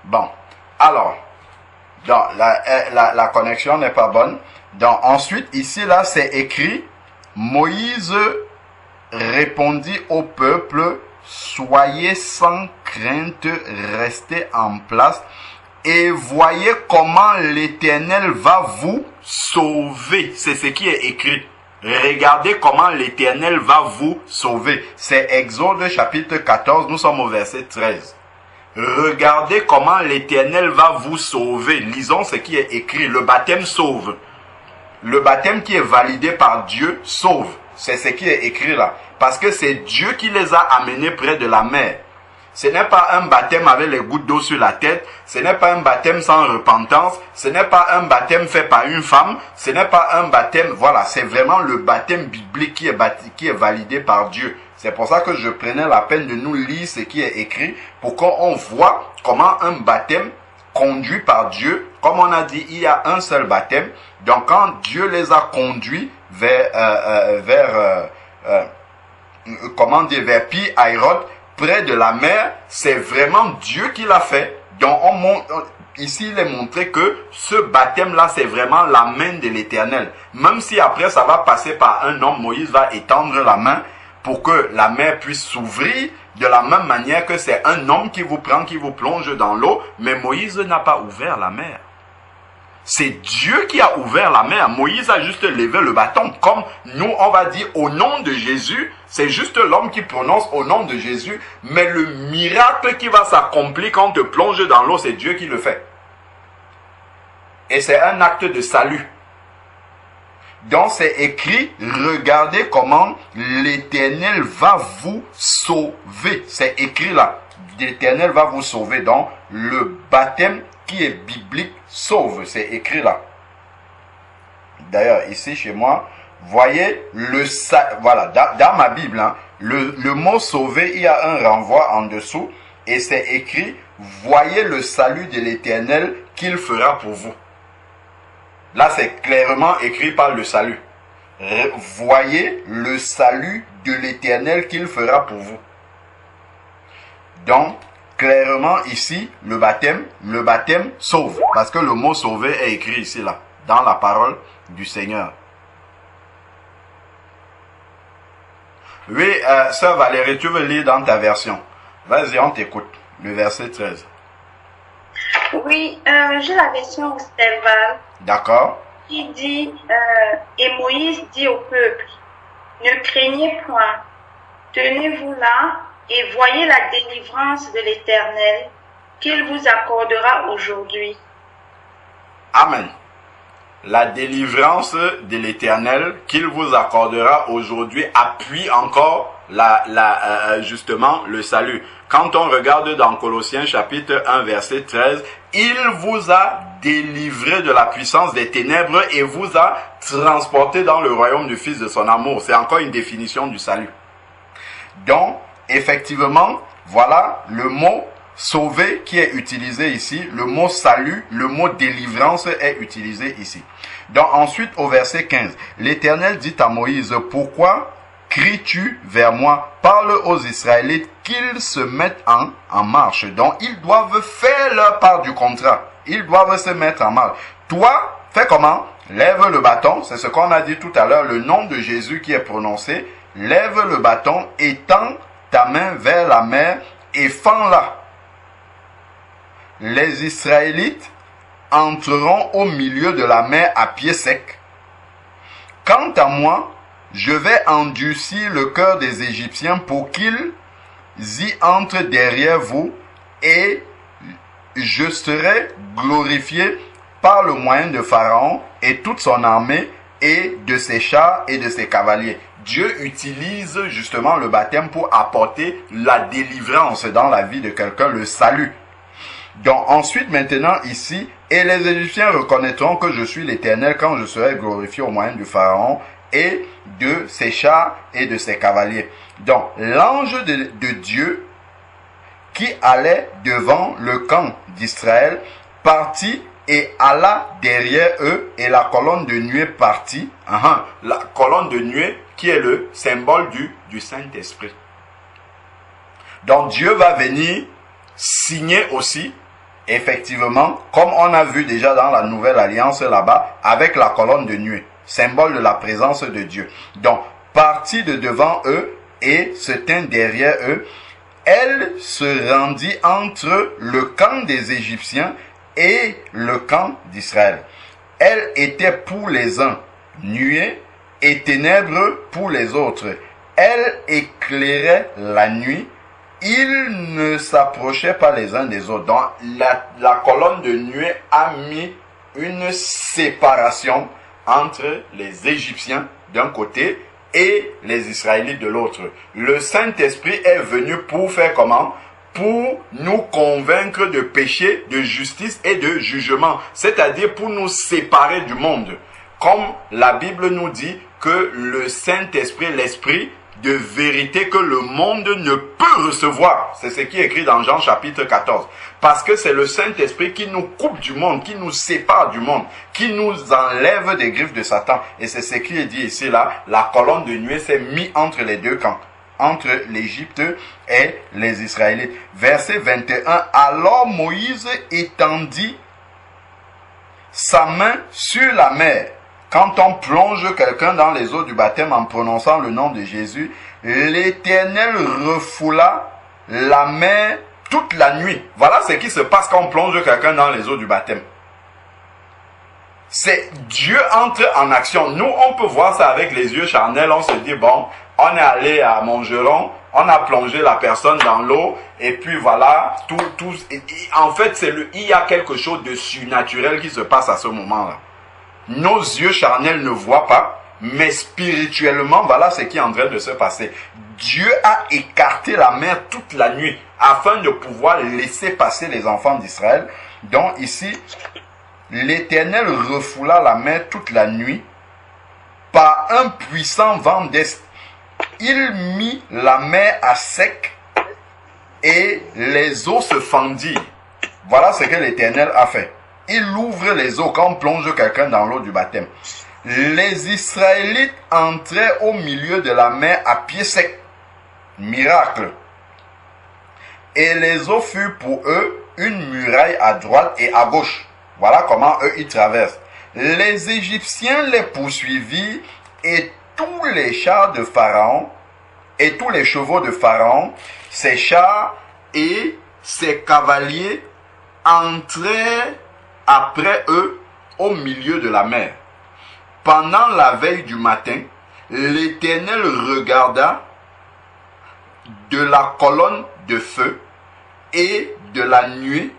Bon. Alors, donc, la connexion n'est pas bonne. Donc, ensuite, ici, là, c'est écrit, Moïse répondit au peuple, soyez sans crainte, restez en place et voyez comment l'Éternel va vous sauver. C'est ce qui est écrit. Regardez comment l'Éternel va vous sauver. C'est Exode chapitre 14, nous sommes au verset 13. Regardez comment l'Éternel va vous sauver. Lisons ce qui est écrit. Le baptême sauve. Le baptême qui est validé par Dieu sauve. C'est ce qui est écrit là. Parce que c'est Dieu qui les a amenés près de la mer. Ce n'est pas un baptême avec les gouttes d'eau sur la tête. Ce n'est pas un baptême sans repentance. Ce n'est pas un baptême fait par une femme. Ce n'est pas un baptême... Voilà, c'est vraiment le baptême biblique qui est validé par Dieu. C'est pour ça que je prenais la peine de nous lire ce qui est écrit pour qu'on voit comment un baptême conduit par Dieu. Comme on a dit, il y a un seul baptême. Donc quand Dieu les a conduits vers Pi-Hahiroth, près de la mer, c'est vraiment Dieu qui l'a fait. Donc ici il est montré que ce baptême-là, c'est vraiment la main de l'Éternel. Même si après ça va passer par un homme, Moïse va étendre la main pour que la mer puisse s'ouvrir, de la même manière que c'est un homme qui vous prend, qui vous plonge dans l'eau, mais Moïse n'a pas ouvert la mer. C'est Dieu qui a ouvert la mer. Moïse a juste levé le bâton. Comme nous, on va dire au nom de Jésus, c'est juste l'homme qui prononce au nom de Jésus. Mais le miracle qui va s'accomplir quand on te plonge dans l'eau, c'est Dieu qui le fait. Et c'est un acte de salut. Donc c'est écrit, regardez comment l'Éternel va vous sauver. C'est écrit là, l'Éternel va vous sauver. Donc le baptême qui est biblique sauve, c'est écrit là. D'ailleurs ici chez moi, voyez voilà, dans ma Bible, hein, le mot sauver, il y a un renvoi en dessous et c'est écrit, voyez le salut de l'Éternel qu'il fera pour vous. Là, c'est clairement écrit par le salut. Voyez le salut de l'Éternel qu'il fera pour vous. Donc, clairement ici, le baptême sauve. Parce que le mot sauver est écrit ici, là, dans la parole du Seigneur. Oui, sœur Valérie, tu veux lire dans ta version? Vas-y, on t'écoute. Le verset 13. Oui, j'ai la version Osterval. D'accord. Qui dit, et Moïse dit au peuple, ne craignez point, tenez-vous là et voyez la délivrance de l'Éternel qu'il vous accordera aujourd'hui. Amen. La délivrance de l'Éternel qu'il vous accordera aujourd'hui appuie encore justement le salut. Quand on regarde dans Colossiens chapitre 1 verset 13, il vous a délivré de la puissance des ténèbres et vous a transporté dans le royaume du Fils de son amour. C'est encore une définition du salut. Donc, effectivement, voilà le mot sauver qui est utilisé ici, le mot salut, le mot délivrance est utilisé ici. Donc ensuite au verset 15, l'Éternel dit à Moïse, pourquoi cries-tu vers moi? Parle aux Israélites qu'ils se mettent en marche. Donc ils doivent faire leur part du contrat, ils doivent se mettre en marche. Toi, fais comment? Lève le bâton, c'est ce qu'on a dit tout à l'heure, le nom de Jésus qui est prononcé, lève le bâton, étends ta main vers la mer et fends-la. Les Israélites entreront au milieu de la mer à pied sec. Quant à moi, je vais endurcir le cœur des Égyptiens pour qu'ils y entrent derrière vous et je serai glorifié par le moyen de Pharaon et toute son armée et de ses chars et de ses cavaliers. Dieu utilise justement le baptême pour apporter la délivrance dans la vie de quelqu'un, le salut. Donc ensuite maintenant ici, et les Égyptiens reconnaîtront que je suis l'Éternel quand je serai glorifié au moyen du Pharaon et de ses chars et de ses cavaliers. Donc l'ange de Dieu qui allait devant le camp d'Israël partit et alla derrière eux et la colonne de nuée partit. La colonne de nuée qui est le symbole du Saint-Esprit. Donc Dieu va venir signer aussi, effectivement, comme on a vu déjà dans la Nouvelle Alliance là-bas, avec la colonne de nuée, symbole de la présence de Dieu. Donc, partit de devant eux et se tint derrière eux, elle se rendit entre le camp des Égyptiens et le camp d'Israël. Elle était pour les uns nuée et ténèbres pour les autres. Elle éclairait la nuit. Ils ne s'approchaient pas les uns des autres. Donc la colonne de nuée a mis une séparation entre les Égyptiens d'un côté et les Israélites de l'autre. Le Saint-Esprit est venu pour faire comment? Pour nous convaincre de péché, de justice et de jugement. C'est-à-dire pour nous séparer du monde. Comme la Bible nous dit que le Saint-Esprit, l'Esprit de vérité que le monde ne peut recevoir. C'est ce qui est écrit dans Jean chapitre 14. Parce que c'est le Saint-Esprit qui nous coupe du monde, qui nous sépare du monde, qui nous enlève des griffes de Satan. Et c'est ce qui est dit ici là, la colonne de nuée s'est mise entre les deux camps, entre l'Égypte et les Israélites. Verset 21, alors Moïse étendit sa main sur la mer. Quand on plonge quelqu'un dans les eaux du baptême en prononçant le nom de Jésus, l'Éternel refoula la mer toute la nuit. Voilà ce qui se passe quand on plonge quelqu'un dans les eaux du baptême. C'est Dieu entre en action. Nous, on peut voir ça avec les yeux charnels. On se dit, bon, on est allé à Montgeron, on a plongé la personne dans l'eau, et puis voilà, en fait, il y a quelque chose de surnaturel qui se passe à ce moment-là. Nos yeux charnels ne voient pas, mais spirituellement, voilà ce qui est en train de se passer. Dieu a écarté la mer toute la nuit afin de pouvoir laisser passer les enfants d'Israël. Donc ici, l'Éternel refoula la mer toute la nuit par un puissant vent d'est. Il mit la mer à sec et les eaux se fendirent. Voilà ce que l'Éternel a fait. Il ouvre les eaux quand on plonge quelqu'un dans l'eau du baptême. Les Israélites entraient au milieu de la mer à pied sec. Miracle. Et les eaux furent pour eux une muraille à droite et à gauche. Voilà comment eux ils traversent. Les Égyptiens les poursuivirent et tous les chars de Pharaon et tous les chevaux de Pharaon, ses chars et ses cavaliers entrèrent après eux au milieu de la mer. Pendant la veille du matin, l'Éternel regarda de la colonne de feu et de la nuée.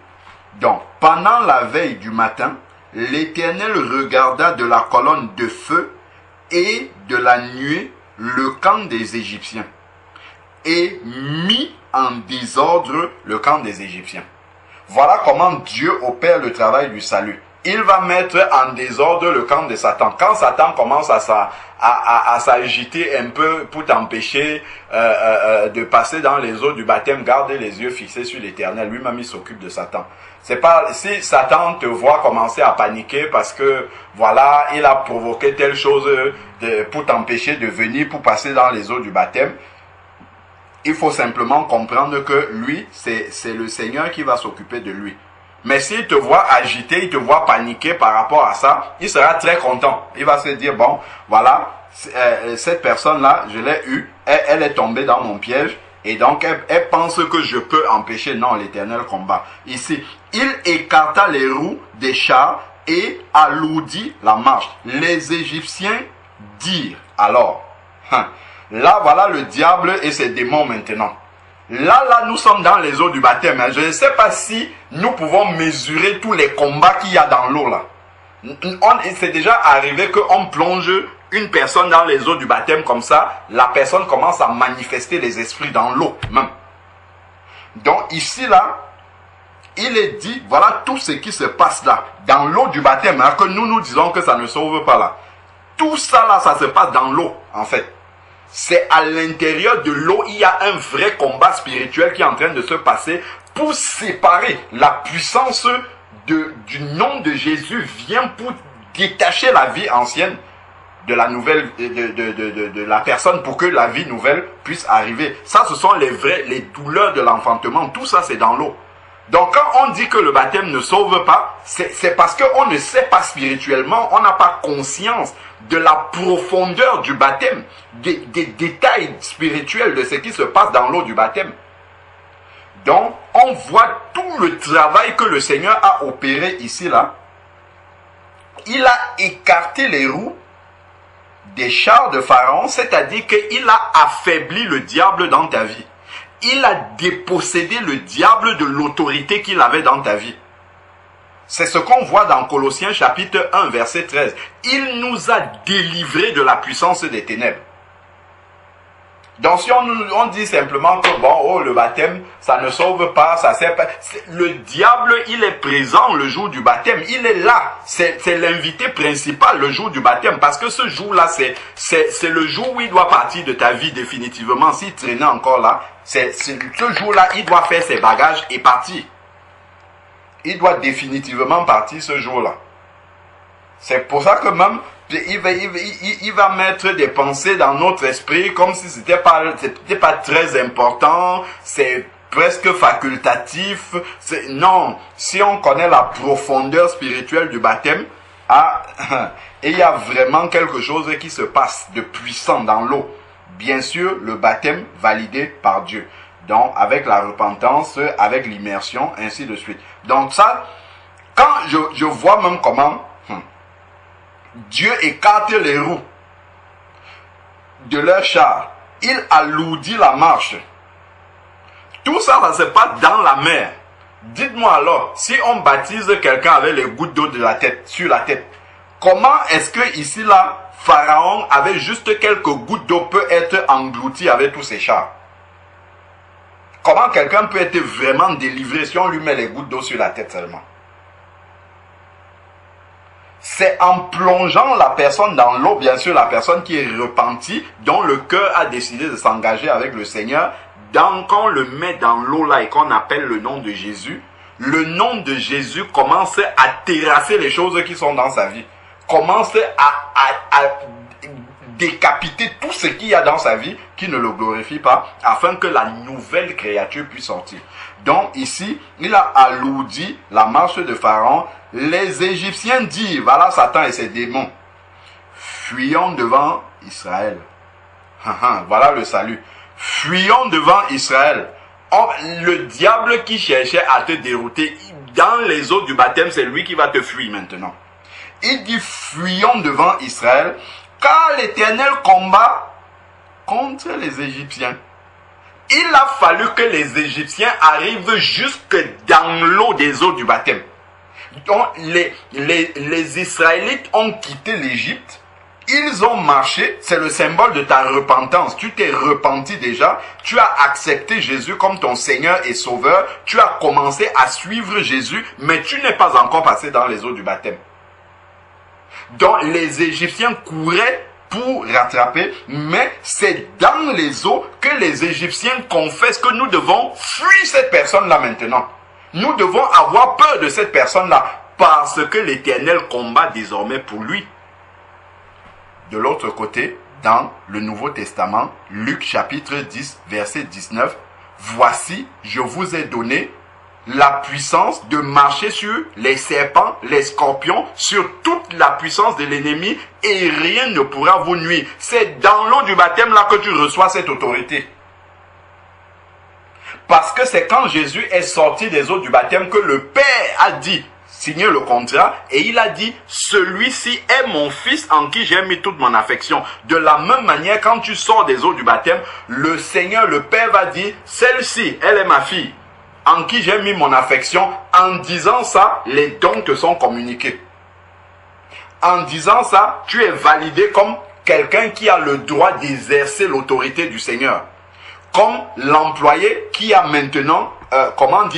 Donc, pendant la veille du matin, l'Éternel regarda de la colonne de feu et de la nuée le camp des Égyptiens et mit en désordre le camp des Égyptiens. Voilà comment Dieu opère le travail du salut. Il va mettre en désordre le camp de Satan. Quand Satan commence à s'agiter un peu pour t'empêcher de passer dans les eaux du baptême, garde les yeux fixés sur l'Éternel. Lui-même, il s'occupe de Satan. C'est pas si Satan te voit commencer à paniquer parce que voilà, il a provoqué telle chose pour t'empêcher de venir pour passer dans les eaux du baptême. Il faut simplement comprendre que lui, c'est le Seigneur qui va s'occuper de lui. Mais s'il te voit agité, il te voit paniquer par rapport à ça, il sera très content. Il va se dire, bon, voilà, cette personne-là, je l'ai eue, elle est tombée dans mon piège, et donc elle pense que je peux empêcher. Non, l'Éternel combat. Ici, il écarta les roues des chars et alourdit la marche. Les Égyptiens dirent alors, là, voilà le diable et ses démons maintenant. Là, nous sommes dans les eaux du baptême. Je ne sais pas si nous pouvons mesurer tous les combats qu'il y a dans l'eau là. C'est déjà arrivé qu'on plonge une personne dans les eaux du baptême comme ça. La personne commence à manifester les esprits dans l'eau même. Donc ici là, il est dit, voilà tout ce qui se passe là. Dans l'eau du baptême, que nous disons que ça ne sauve pas là. Tout ça là, ça se passe dans l'eau en fait. C'est à l'intérieur de l'eau, il y a un vrai combat spirituel qui est en train de se passer pour séparer la puissance du nom de Jésus vient pour détacher la vie ancienne de la nouvelle, de la personne pour que la vie nouvelle puisse arriver. Ça, ce sont les douleurs de l'enfantement. Tout ça, c'est dans l'eau. Donc, quand on dit que le baptême ne sauve pas, c'est parce qu'on ne sait pas spirituellement, on n'a pas conscience de la profondeur du baptême, des détails spirituels de ce qui se passe dans l'eau du baptême. Donc, on voit tout le travail que le Seigneur a opéré ici, là. Il a écarté les roues des chars de Pharaon, c'est-à-dire qu'il a affaibli le diable dans ta vie. Il a dépossédé le diable de l'autorité qu'il avait dans ta vie. C'est ce qu'on voit dans Colossiens chapitre 1, verset 13. Il nous a délivrés de la puissance des ténèbres. Donc si on dit simplement que bon, oh, le baptême, ça ne sauve pas, ça sert pas. Le diable, il est présent le jour du baptême. Il est là. C'est l'invité principal le jour du baptême. Parce que ce jour-là, c'est le jour où il doit partir de ta vie définitivement. S'il traînait encore là, ce jour-là, il doit faire ses bagages et partir. Il doit définitivement partir ce jour-là. C'est pour ça que même, il va mettre des pensées dans notre esprit comme si c'était pas très important, c'est presque facultatif. Non, si on connaît la profondeur spirituelle du baptême, et il y a vraiment quelque chose qui se passe de puissant dans l'eau. Bien sûr, le baptême validé par Dieu. Donc, avec la repentance, avec l'immersion, ainsi de suite. Donc ça, quand je vois même comment Dieu écarte les roues de leur char, il alourdit la marche. Tout ça, ça se passe dans la mer. Dites-moi alors, si on baptise quelqu'un avec les gouttes d'eau de la tête, sur la tête, comment est-ce que ici là, Pharaon, avec juste quelques gouttes d'eau, peut être englouti avec tous ses chars? Comment quelqu'un peut être vraiment délivré si on lui met les gouttes d'eau sur la tête seulement? C'est en plongeant la personne dans l'eau, bien sûr, la personne qui est repentie, dont le cœur a décidé de s'engager avec le Seigneur. Quand on le met dans l'eau là et qu'on appelle le nom de Jésus, le nom de Jésus commence à terrasser les choses qui sont dans sa vie. Commence à décapiter tout ce qu'il y a dans sa vie qui ne le glorifie pas, afin que la nouvelle créature puisse sortir. Donc ici, il a alourdi la marche de Pharaon. Les Égyptiens disent, voilà Satan et ses démons, fuyons devant Israël. Voilà le salut. Fuyons devant Israël. Le diable qui cherchait à te dérouter, dans les eaux du baptême, c'est lui qui va te fuir maintenant. Il dit, fuyons devant Israël, car l'Éternel combat contre les Égyptiens. Il a fallu que les Égyptiens arrivent jusque dans l'eau des eaux du baptême. Donc les Israélites ont quitté l'Égypte, ils ont marché, c'est le symbole de ta repentance. Tu t'es repenti déjà, tu as accepté Jésus comme ton Seigneur et Sauveur, tu as commencé à suivre Jésus, mais tu n'es pas encore passé dans les eaux du baptême. Donc les Égyptiens couraient pour rattraper, mais c'est dans les eaux que les Égyptiens confessent que nous devons fuir cette personne-là maintenant. Nous devons avoir peur de cette personne-là, parce que l'Éternel combat désormais pour lui. De l'autre côté, dans le Nouveau Testament, Luc chapitre 10, verset 19, « Voici, je vous ai donné la puissance de marcher sur les serpents, les scorpions, sur toute la puissance de l'ennemi, et rien ne pourra vous nuire. » C'est dans l'eau du baptême là que tu reçois cette autorité. Parce que c'est quand Jésus est sorti des eaux du baptême que le Père a dit, signé le contrat, et il a dit, celui-ci est mon fils en qui j'ai mis toute mon affection. De la même manière, quand tu sors des eaux du baptême, le Seigneur, le Père va dire, celle-ci, elle est ma fille, en qui j'ai mis mon affection. En disant ça, les dons te sont communiqués. En disant ça, tu es validé comme quelqu'un qui a le droit d'exercer l'autorité du Seigneur. Comme l'employé qui a maintenant,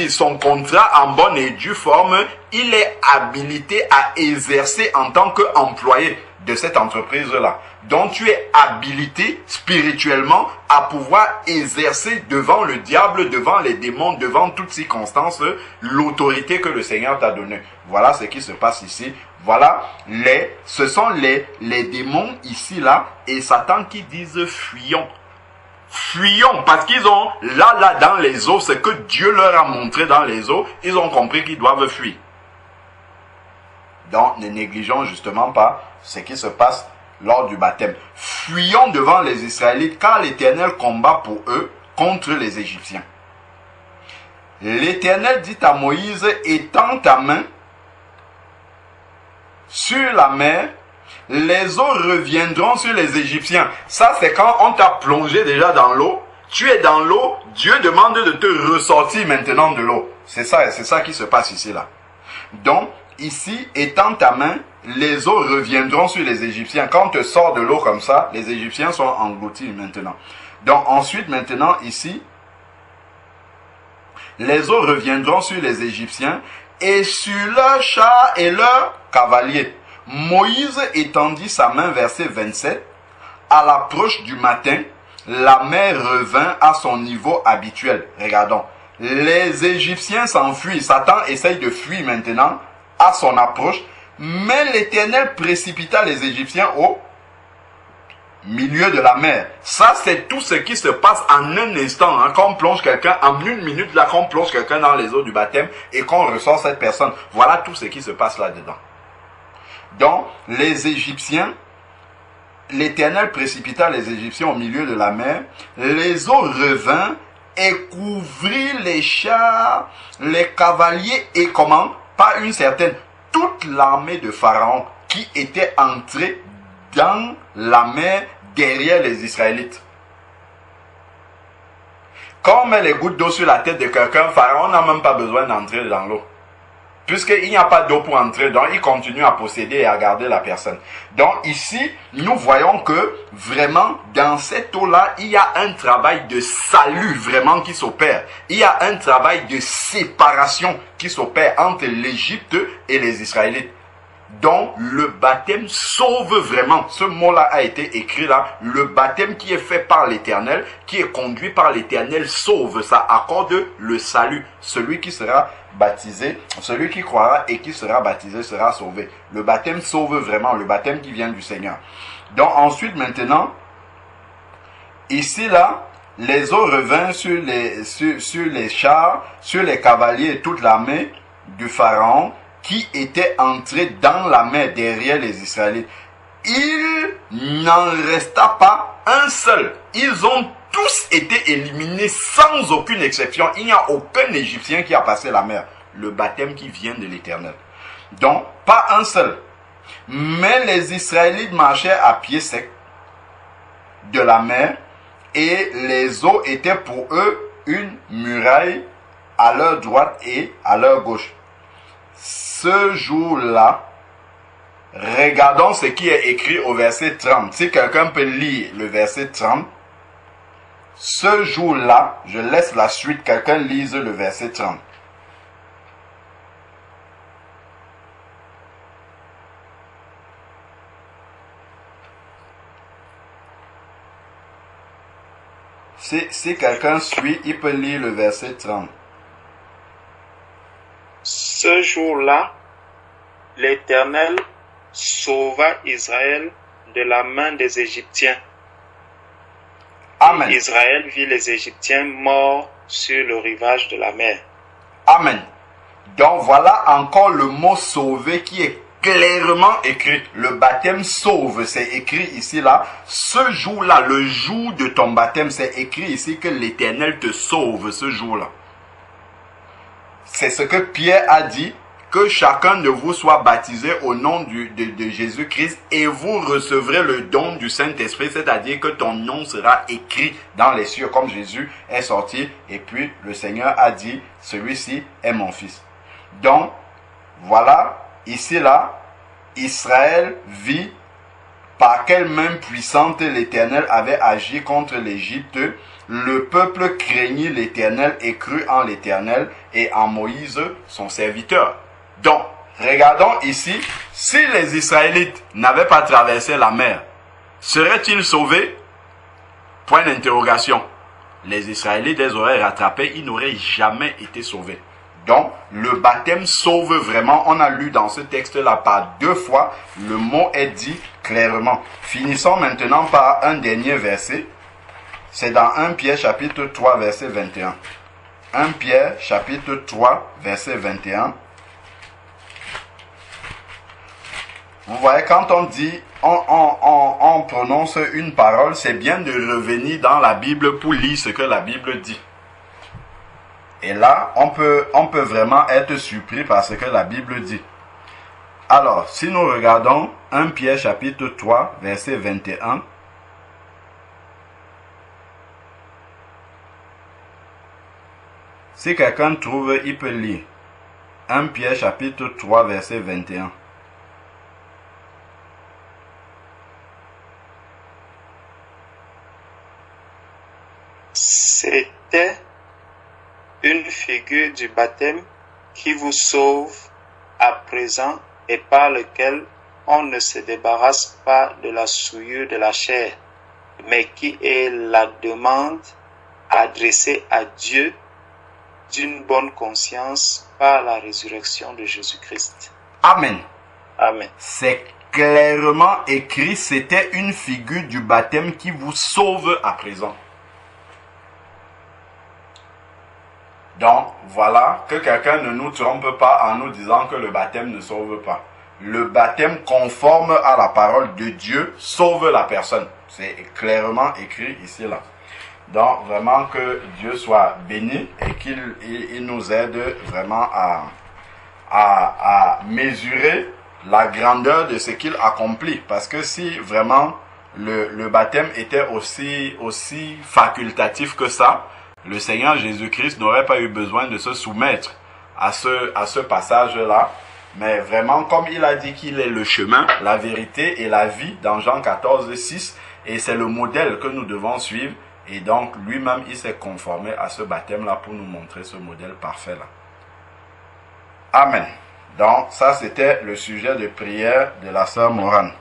son contrat en bonne et due forme, il est habilité à exercer en tant qu'employé de cette entreprise-là. Donc tu es habilité spirituellement à pouvoir exercer devant le diable, devant les démons, devant toutes circonstances, l'autorité que le Seigneur t'a donnée. Voilà ce qui se passe ici. Voilà, ce sont les démons ici, là, et Satan qui disent fuyons. Fuyons, parce qu'ils ont, là, dans les eaux, ce que Dieu leur a montré dans les eaux, ils ont compris qu'ils doivent fuir. Donc, ne négligeons justement pas ce qui se passe lors du baptême. Fuyons devant les Israélites, car l'Éternel combat pour eux contre les Égyptiens. l'Éternel dit à Moïse, étends ta main sur la mer, les eaux reviendront sur les Égyptiens. Ça, c'est quand on t'a plongé déjà dans l'eau. Tu es dans l'eau, Dieu demande de te ressortir maintenant de l'eau. C'est ça qui se passe ici, là. Donc, ici, étends ta main, les eaux reviendront sur les Égyptiens. Quand on te sort de l'eau comme ça, les Égyptiens sont engloutis maintenant. Donc, ensuite, maintenant, ici, les eaux reviendront sur les Égyptiens et sur leurs chars et leurs cavaliers. Moïse étendit sa main, verset 27. À l'approche du matin, la mer revint à son niveau habituel. Regardons. Les Égyptiens s'enfuient. Satan essaye de fuir maintenant à son approche. Mais l'Éternel précipita les Égyptiens au milieu de la mer. Ça, c'est tout ce qui se passe en un instant. Hein, quand on plonge quelqu'un, en une minute, là, quand on plonge quelqu'un dans les eaux du baptême et qu'on ressort cette personne. Voilà tout ce qui se passe là-dedans. Donc, les Égyptiens, l'Éternel précipita les Égyptiens au milieu de la mer. Les eaux revinrent et couvrirent les chars, les cavaliers et comment? Pas une certaine, toute l'armée de Pharaon qui était entrée dans la mer derrière les Israélites. Quand on met les gouttes d'eau sur la tête de quelqu'un, Pharaon n'a même pas besoin d'entrer dans l'eau. Puisqu'il n'y a pas d'eau pour entrer, donc il continue à posséder et à garder la personne. Donc ici, nous voyons que vraiment, dans cette eau-là, il y a un travail de salut vraiment qui s'opère. Il y a un travail de séparation qui s'opère entre l'Égypte et les Israélites. Donc le baptême sauve vraiment. Ce mot-là a été écrit là. Le baptême qui est fait par l'Éternel, qui est conduit par l'Éternel, sauve. Ça accorde le salut. Celui qui sera baptisé, celui qui croira et qui sera baptisé sera sauvé. Le baptême sauve vraiment. Le baptême qui vient du Seigneur. Donc ensuite maintenant, ici là, les eaux revinrent sur les chars, sur les cavaliers et toute l'armée du Pharaon, qui était entré dans la mer derrière les Israélites. Il n'en resta pas un seul. Ils ont tous été éliminés sans aucune exception. Il n'y a aucun Égyptien qui a passé la mer. Le baptême qui vient de l'Éternel. Donc, pas un seul. Mais les Israélites marchaient à pied sec de la mer et les eaux étaient pour eux une muraille à leur droite et à leur gauche. Ce jour-là, regardons ce qui est écrit au verset 30. Si quelqu'un peut lire le verset 30. Ce jour-là, je laisse la suite, quelqu'un lise le verset 30. Si quelqu'un suit, il peut lire le verset 30. Ce jour-là, l'Éternel sauva Israël de la main des Égyptiens. Amen. Et Israël vit les Égyptiens morts sur le rivage de la mer. Amen. Donc voilà encore le mot sauver qui est clairement écrit. Le baptême sauve, c'est écrit ici là. Ce jour-là, le jour de ton baptême, c'est écrit ici que l'Éternel te sauve ce jour-là. C'est ce que Pierre a dit, que chacun de vous soit baptisé au nom de Jésus-Christ et vous recevrez le don du Saint-Esprit, c'est-à-dire que ton nom sera écrit dans les cieux comme Jésus est sorti et puis le Seigneur a dit, celui-ci est mon fils. Donc, voilà, ici là, Israël vit par quelle main puissante l'Éternel avait agi contre l'Égypte. Le peuple craignit l'Éternel et crut en l'Éternel et en Moïse, son serviteur. Donc, regardons ici, si les Israélites n'avaient pas traversé la mer, seraient-ils sauvés? Point d'interrogation. Les Israélites les auraient rattrapés, ils n'auraient jamais été sauvés. Donc, le baptême sauve vraiment. On a lu dans ce texte-là par 2 fois, le mot est dit clairement. Finissons maintenant par un dernier verset. C'est dans 1 Pierre chapitre 3 verset 21. 1 Pierre chapitre 3 verset 21. Vous voyez, quand on dit, on prononce une parole, c'est bien de revenir dans la Bible pour lire ce que la Bible dit. Et là, on peut vraiment être surpris par ce que la Bible dit. Alors, si nous regardons 1 Pierre chapitre 3, verset 21, si quelqu'un trouve, il peut lire. 1 Pierre chapitre 3, verset 21. C'était une figure du baptême qui vous sauve à présent et par lequel on ne se débarrasse pas de la souillure de la chair, mais qui est la demande adressée à Dieu d'une bonne conscience par la résurrection de Jésus-Christ. Amen. Amen. C'est clairement écrit, c'était une figure du baptême qui vous sauve à présent. Donc, voilà, que quelqu'un ne nous trompe pas en nous disant que le baptême ne sauve pas. Le baptême conforme à la parole de Dieu sauve la personne. C'est clairement écrit ici, là. Donc, vraiment que Dieu soit béni et qu'il nous aide vraiment à mesurer la grandeur de ce qu'il accomplit. Parce que si vraiment le baptême était aussi facultatif que ça, le Seigneur Jésus-Christ n'aurait pas eu besoin de se soumettre à ce passage-là. Mais vraiment, comme il a dit qu'il est le chemin, la vérité et la vie dans Jean 14, 6, et c'est le modèle que nous devons suivre. Et donc, lui-même, il s'est conformé à ce baptême-là pour nous montrer ce modèle parfait-là. Amen. Donc, ça, c'était le sujet de prière de la sœur Morane.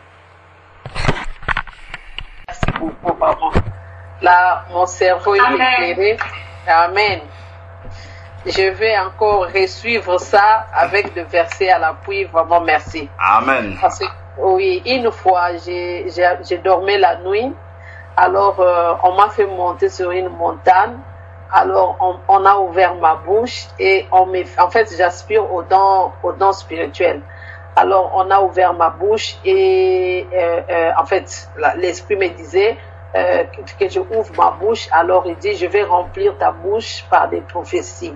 Merci beaucoup, papa. Là, mon cerveau est éclairé. Amen. Je vais encore resuivre ça avec des versets à l'appui. Vraiment, merci. Amen. Parce que, oui, une fois, j'ai dormi la nuit. Alors, on m'a fait monter sur une montagne. Alors, on a ouvert ma bouche et en fait, j'aspire aux dons spirituels. Alors, on a ouvert ma bouche et en fait, l'esprit me disait que je ouvre ma bouche. Alors, il dit, je vais remplir ta bouche par des prophéties.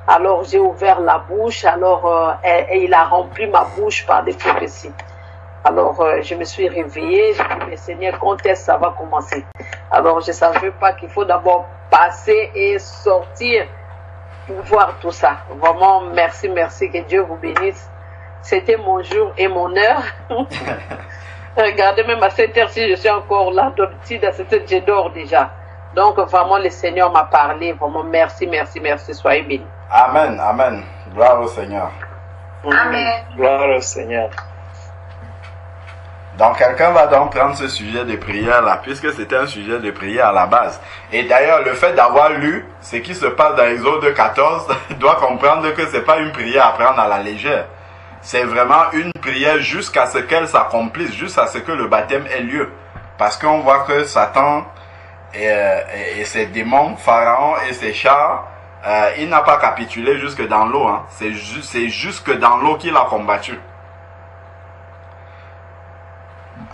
Alors, j'ai ouvert la bouche. Alors, et il a rempli ma bouche par des prophéties. Alors, je me suis réveillée, j'ai dit, mais Seigneur, quand est-ce que ça va commencer? Alors, je ne savais pas qu'il faut d'abord passer et sortir pour voir tout ça. Vraiment, merci, merci, que Dieu vous bénisse. C'était mon jour et mon heure. Regardez, même à cette heure-ci, je suis encore là, d'habitude, à cette heure, je dors déjà. Donc, vraiment, le Seigneur m'a parlé. Vraiment, merci, merci, merci, soyez bénis. Amen, amen. Gloire au Seigneur. Amen. Gloire au Seigneur. Donc, quelqu'un va donc prendre ce sujet de prière là, puisque c'était un sujet de prière à la base. Et d'ailleurs, le fait d'avoir lu ce qui se passe dans Exode 14, doit comprendre que c'est pas une prière à prendre à la légère. C'est vraiment une prière jusqu'à ce qu'elle s'accomplisse, jusqu'à ce que le baptême ait lieu. Parce qu'on voit que Satan et ses démons, Pharaon et ses chars, il n'a pas capitulé jusque dans l'eau. Hein. C'est jusque dans l'eau qu'il a combattu.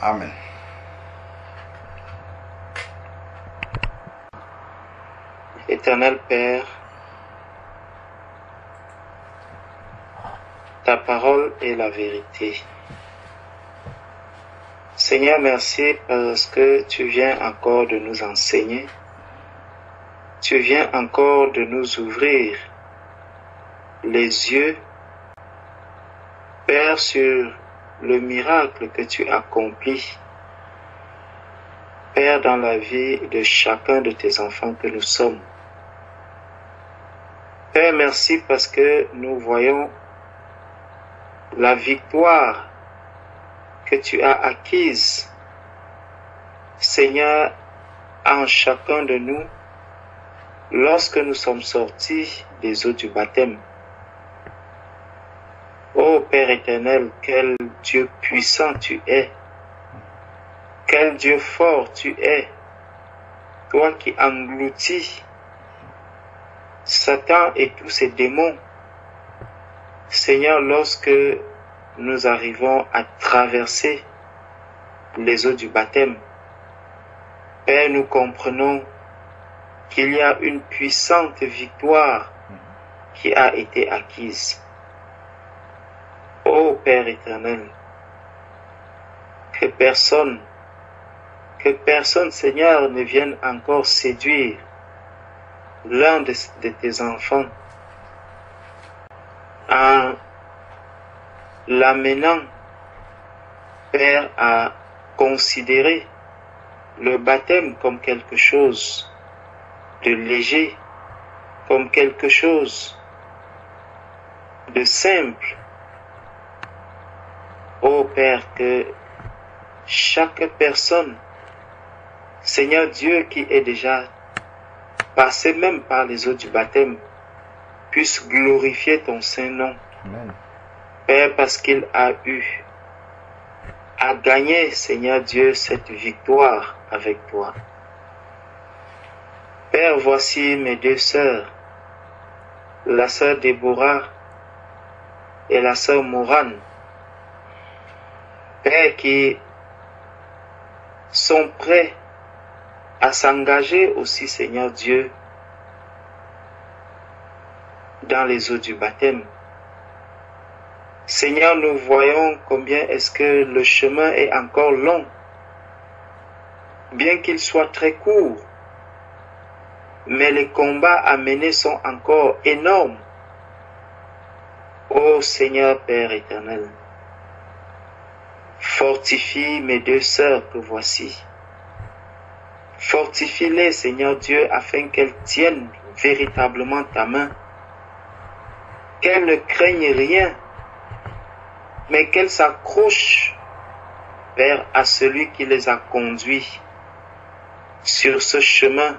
Amen. Éternel Père, ta parole est la vérité. Seigneur, merci parce que tu viens encore de nous enseigner. Tu viens encore de nous ouvrir les yeux, Père, sur le miracle que tu accomplis, Père, dans la vie de chacun de tes enfants que nous sommes. Père, merci parce que nous voyons la victoire que tu as acquise, Seigneur, en chacun de nous, lorsque nous sommes sortis des eaux du baptême. Ô Père éternel, quel Dieu puissant tu es, quel Dieu fort tu es, toi qui engloutis Satan et tous ses démons. Seigneur, lorsque nous arrivons à traverser les eaux du baptême, Père, nous comprenons qu'il y a une puissante victoire qui a été acquise. Ô Père éternel, que personne, Seigneur, ne vienne encore séduire l'un de tes enfants en l'amenant, Père, à considérer le baptême comme quelque chose de léger, comme quelque chose de simple. Ô Père, que chaque personne, Seigneur Dieu, qui est déjà passé même par les eaux du baptême, puisse glorifier ton Saint-Nom. Amen. Père, parce qu'il a eu à gagner, Seigneur Dieu, cette victoire avec toi. Père, voici mes deux sœurs, la sœur Déborah et la sœur Morane, Père, qui sont prêts à s'engager aussi, Seigneur Dieu, dans les eaux du baptême. Seigneur, nous voyons combien est-ce que le chemin est encore long, bien qu'il soit très court, mais les combats à mener sont encore énormes. Ô Seigneur Père éternel, fortifie mes deux sœurs que voici. Fortifie-les, Seigneur Dieu, afin qu'elles tiennent véritablement ta main, qu'elles ne craignent rien, mais qu'elles s'accrochent à celui qui les a conduits sur ce chemin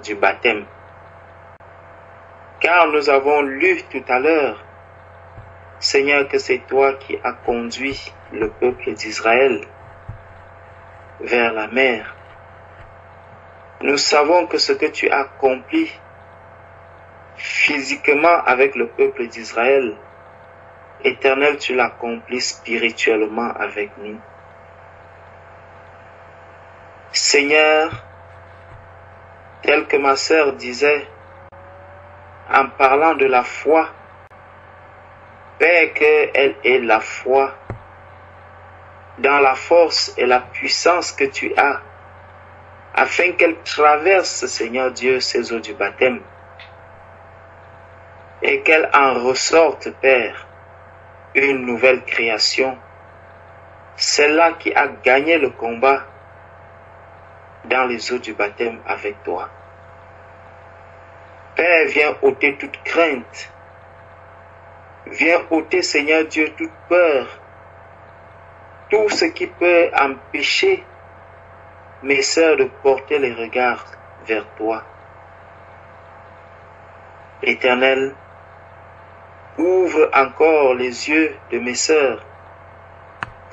du baptême. Car nous avons lu tout à l'heure, Seigneur, que c'est toi qui as conduit le peuple d'Israël vers la mer. Nous savons que ce que tu as accompli physiquement avec le peuple d'Israël, Éternel, tu l'accomplis spirituellement avec nous. Seigneur, tel que ma sœur disait, en parlant de la foi, Père, qu'elle ait la foi dans la force et la puissance que tu as, afin qu'elle traverse, Seigneur Dieu, ces eaux du baptême, et qu'elle en ressorte, Père, une nouvelle création, celle-là qui a gagné le combat dans les eaux du baptême avec toi. Père, viens ôter toute crainte, viens ôter, Seigneur Dieu, toute peur, tout ce qui peut empêcher mes sœurs de porter les regards vers toi. Éternel, ouvre encore les yeux de mes sœurs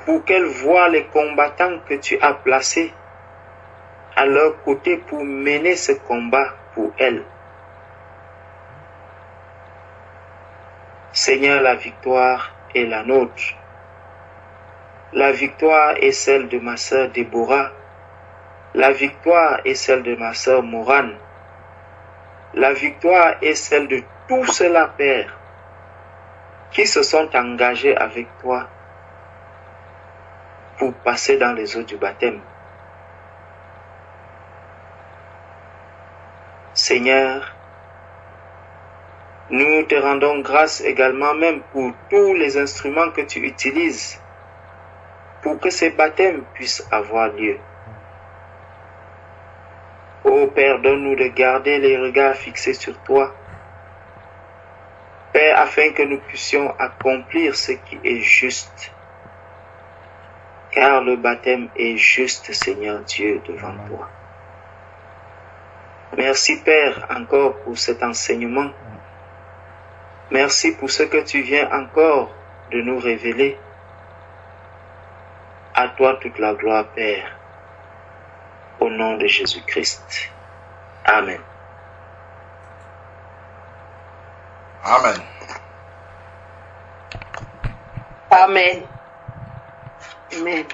pour qu'elles voient les combattants que tu as placés à leur côté pour mener ce combat pour elles. Seigneur, la victoire est la nôtre. La victoire est celle de ma sœur Déborah. La victoire est celle de ma sœur Morane. La victoire est celle de tous ceux-là, Père, qui se sont engagés avec toi pour passer dans les eaux du baptême. Seigneur, nous te rendons grâce également même pour tous les instruments que tu utilises pour que ces baptêmes puissent avoir lieu. Ô Père, donne-nous de garder les regards fixés sur toi, Père, afin que nous puissions accomplir ce qui est juste. Car le baptême est juste, Seigneur Dieu, devant toi. Merci, Père, encore pour cet enseignement. Merci pour ce que tu viens encore de nous révéler. À toi toute la gloire, Père. Au nom de Jésus-Christ. Amen. Amen. Amen. Amen.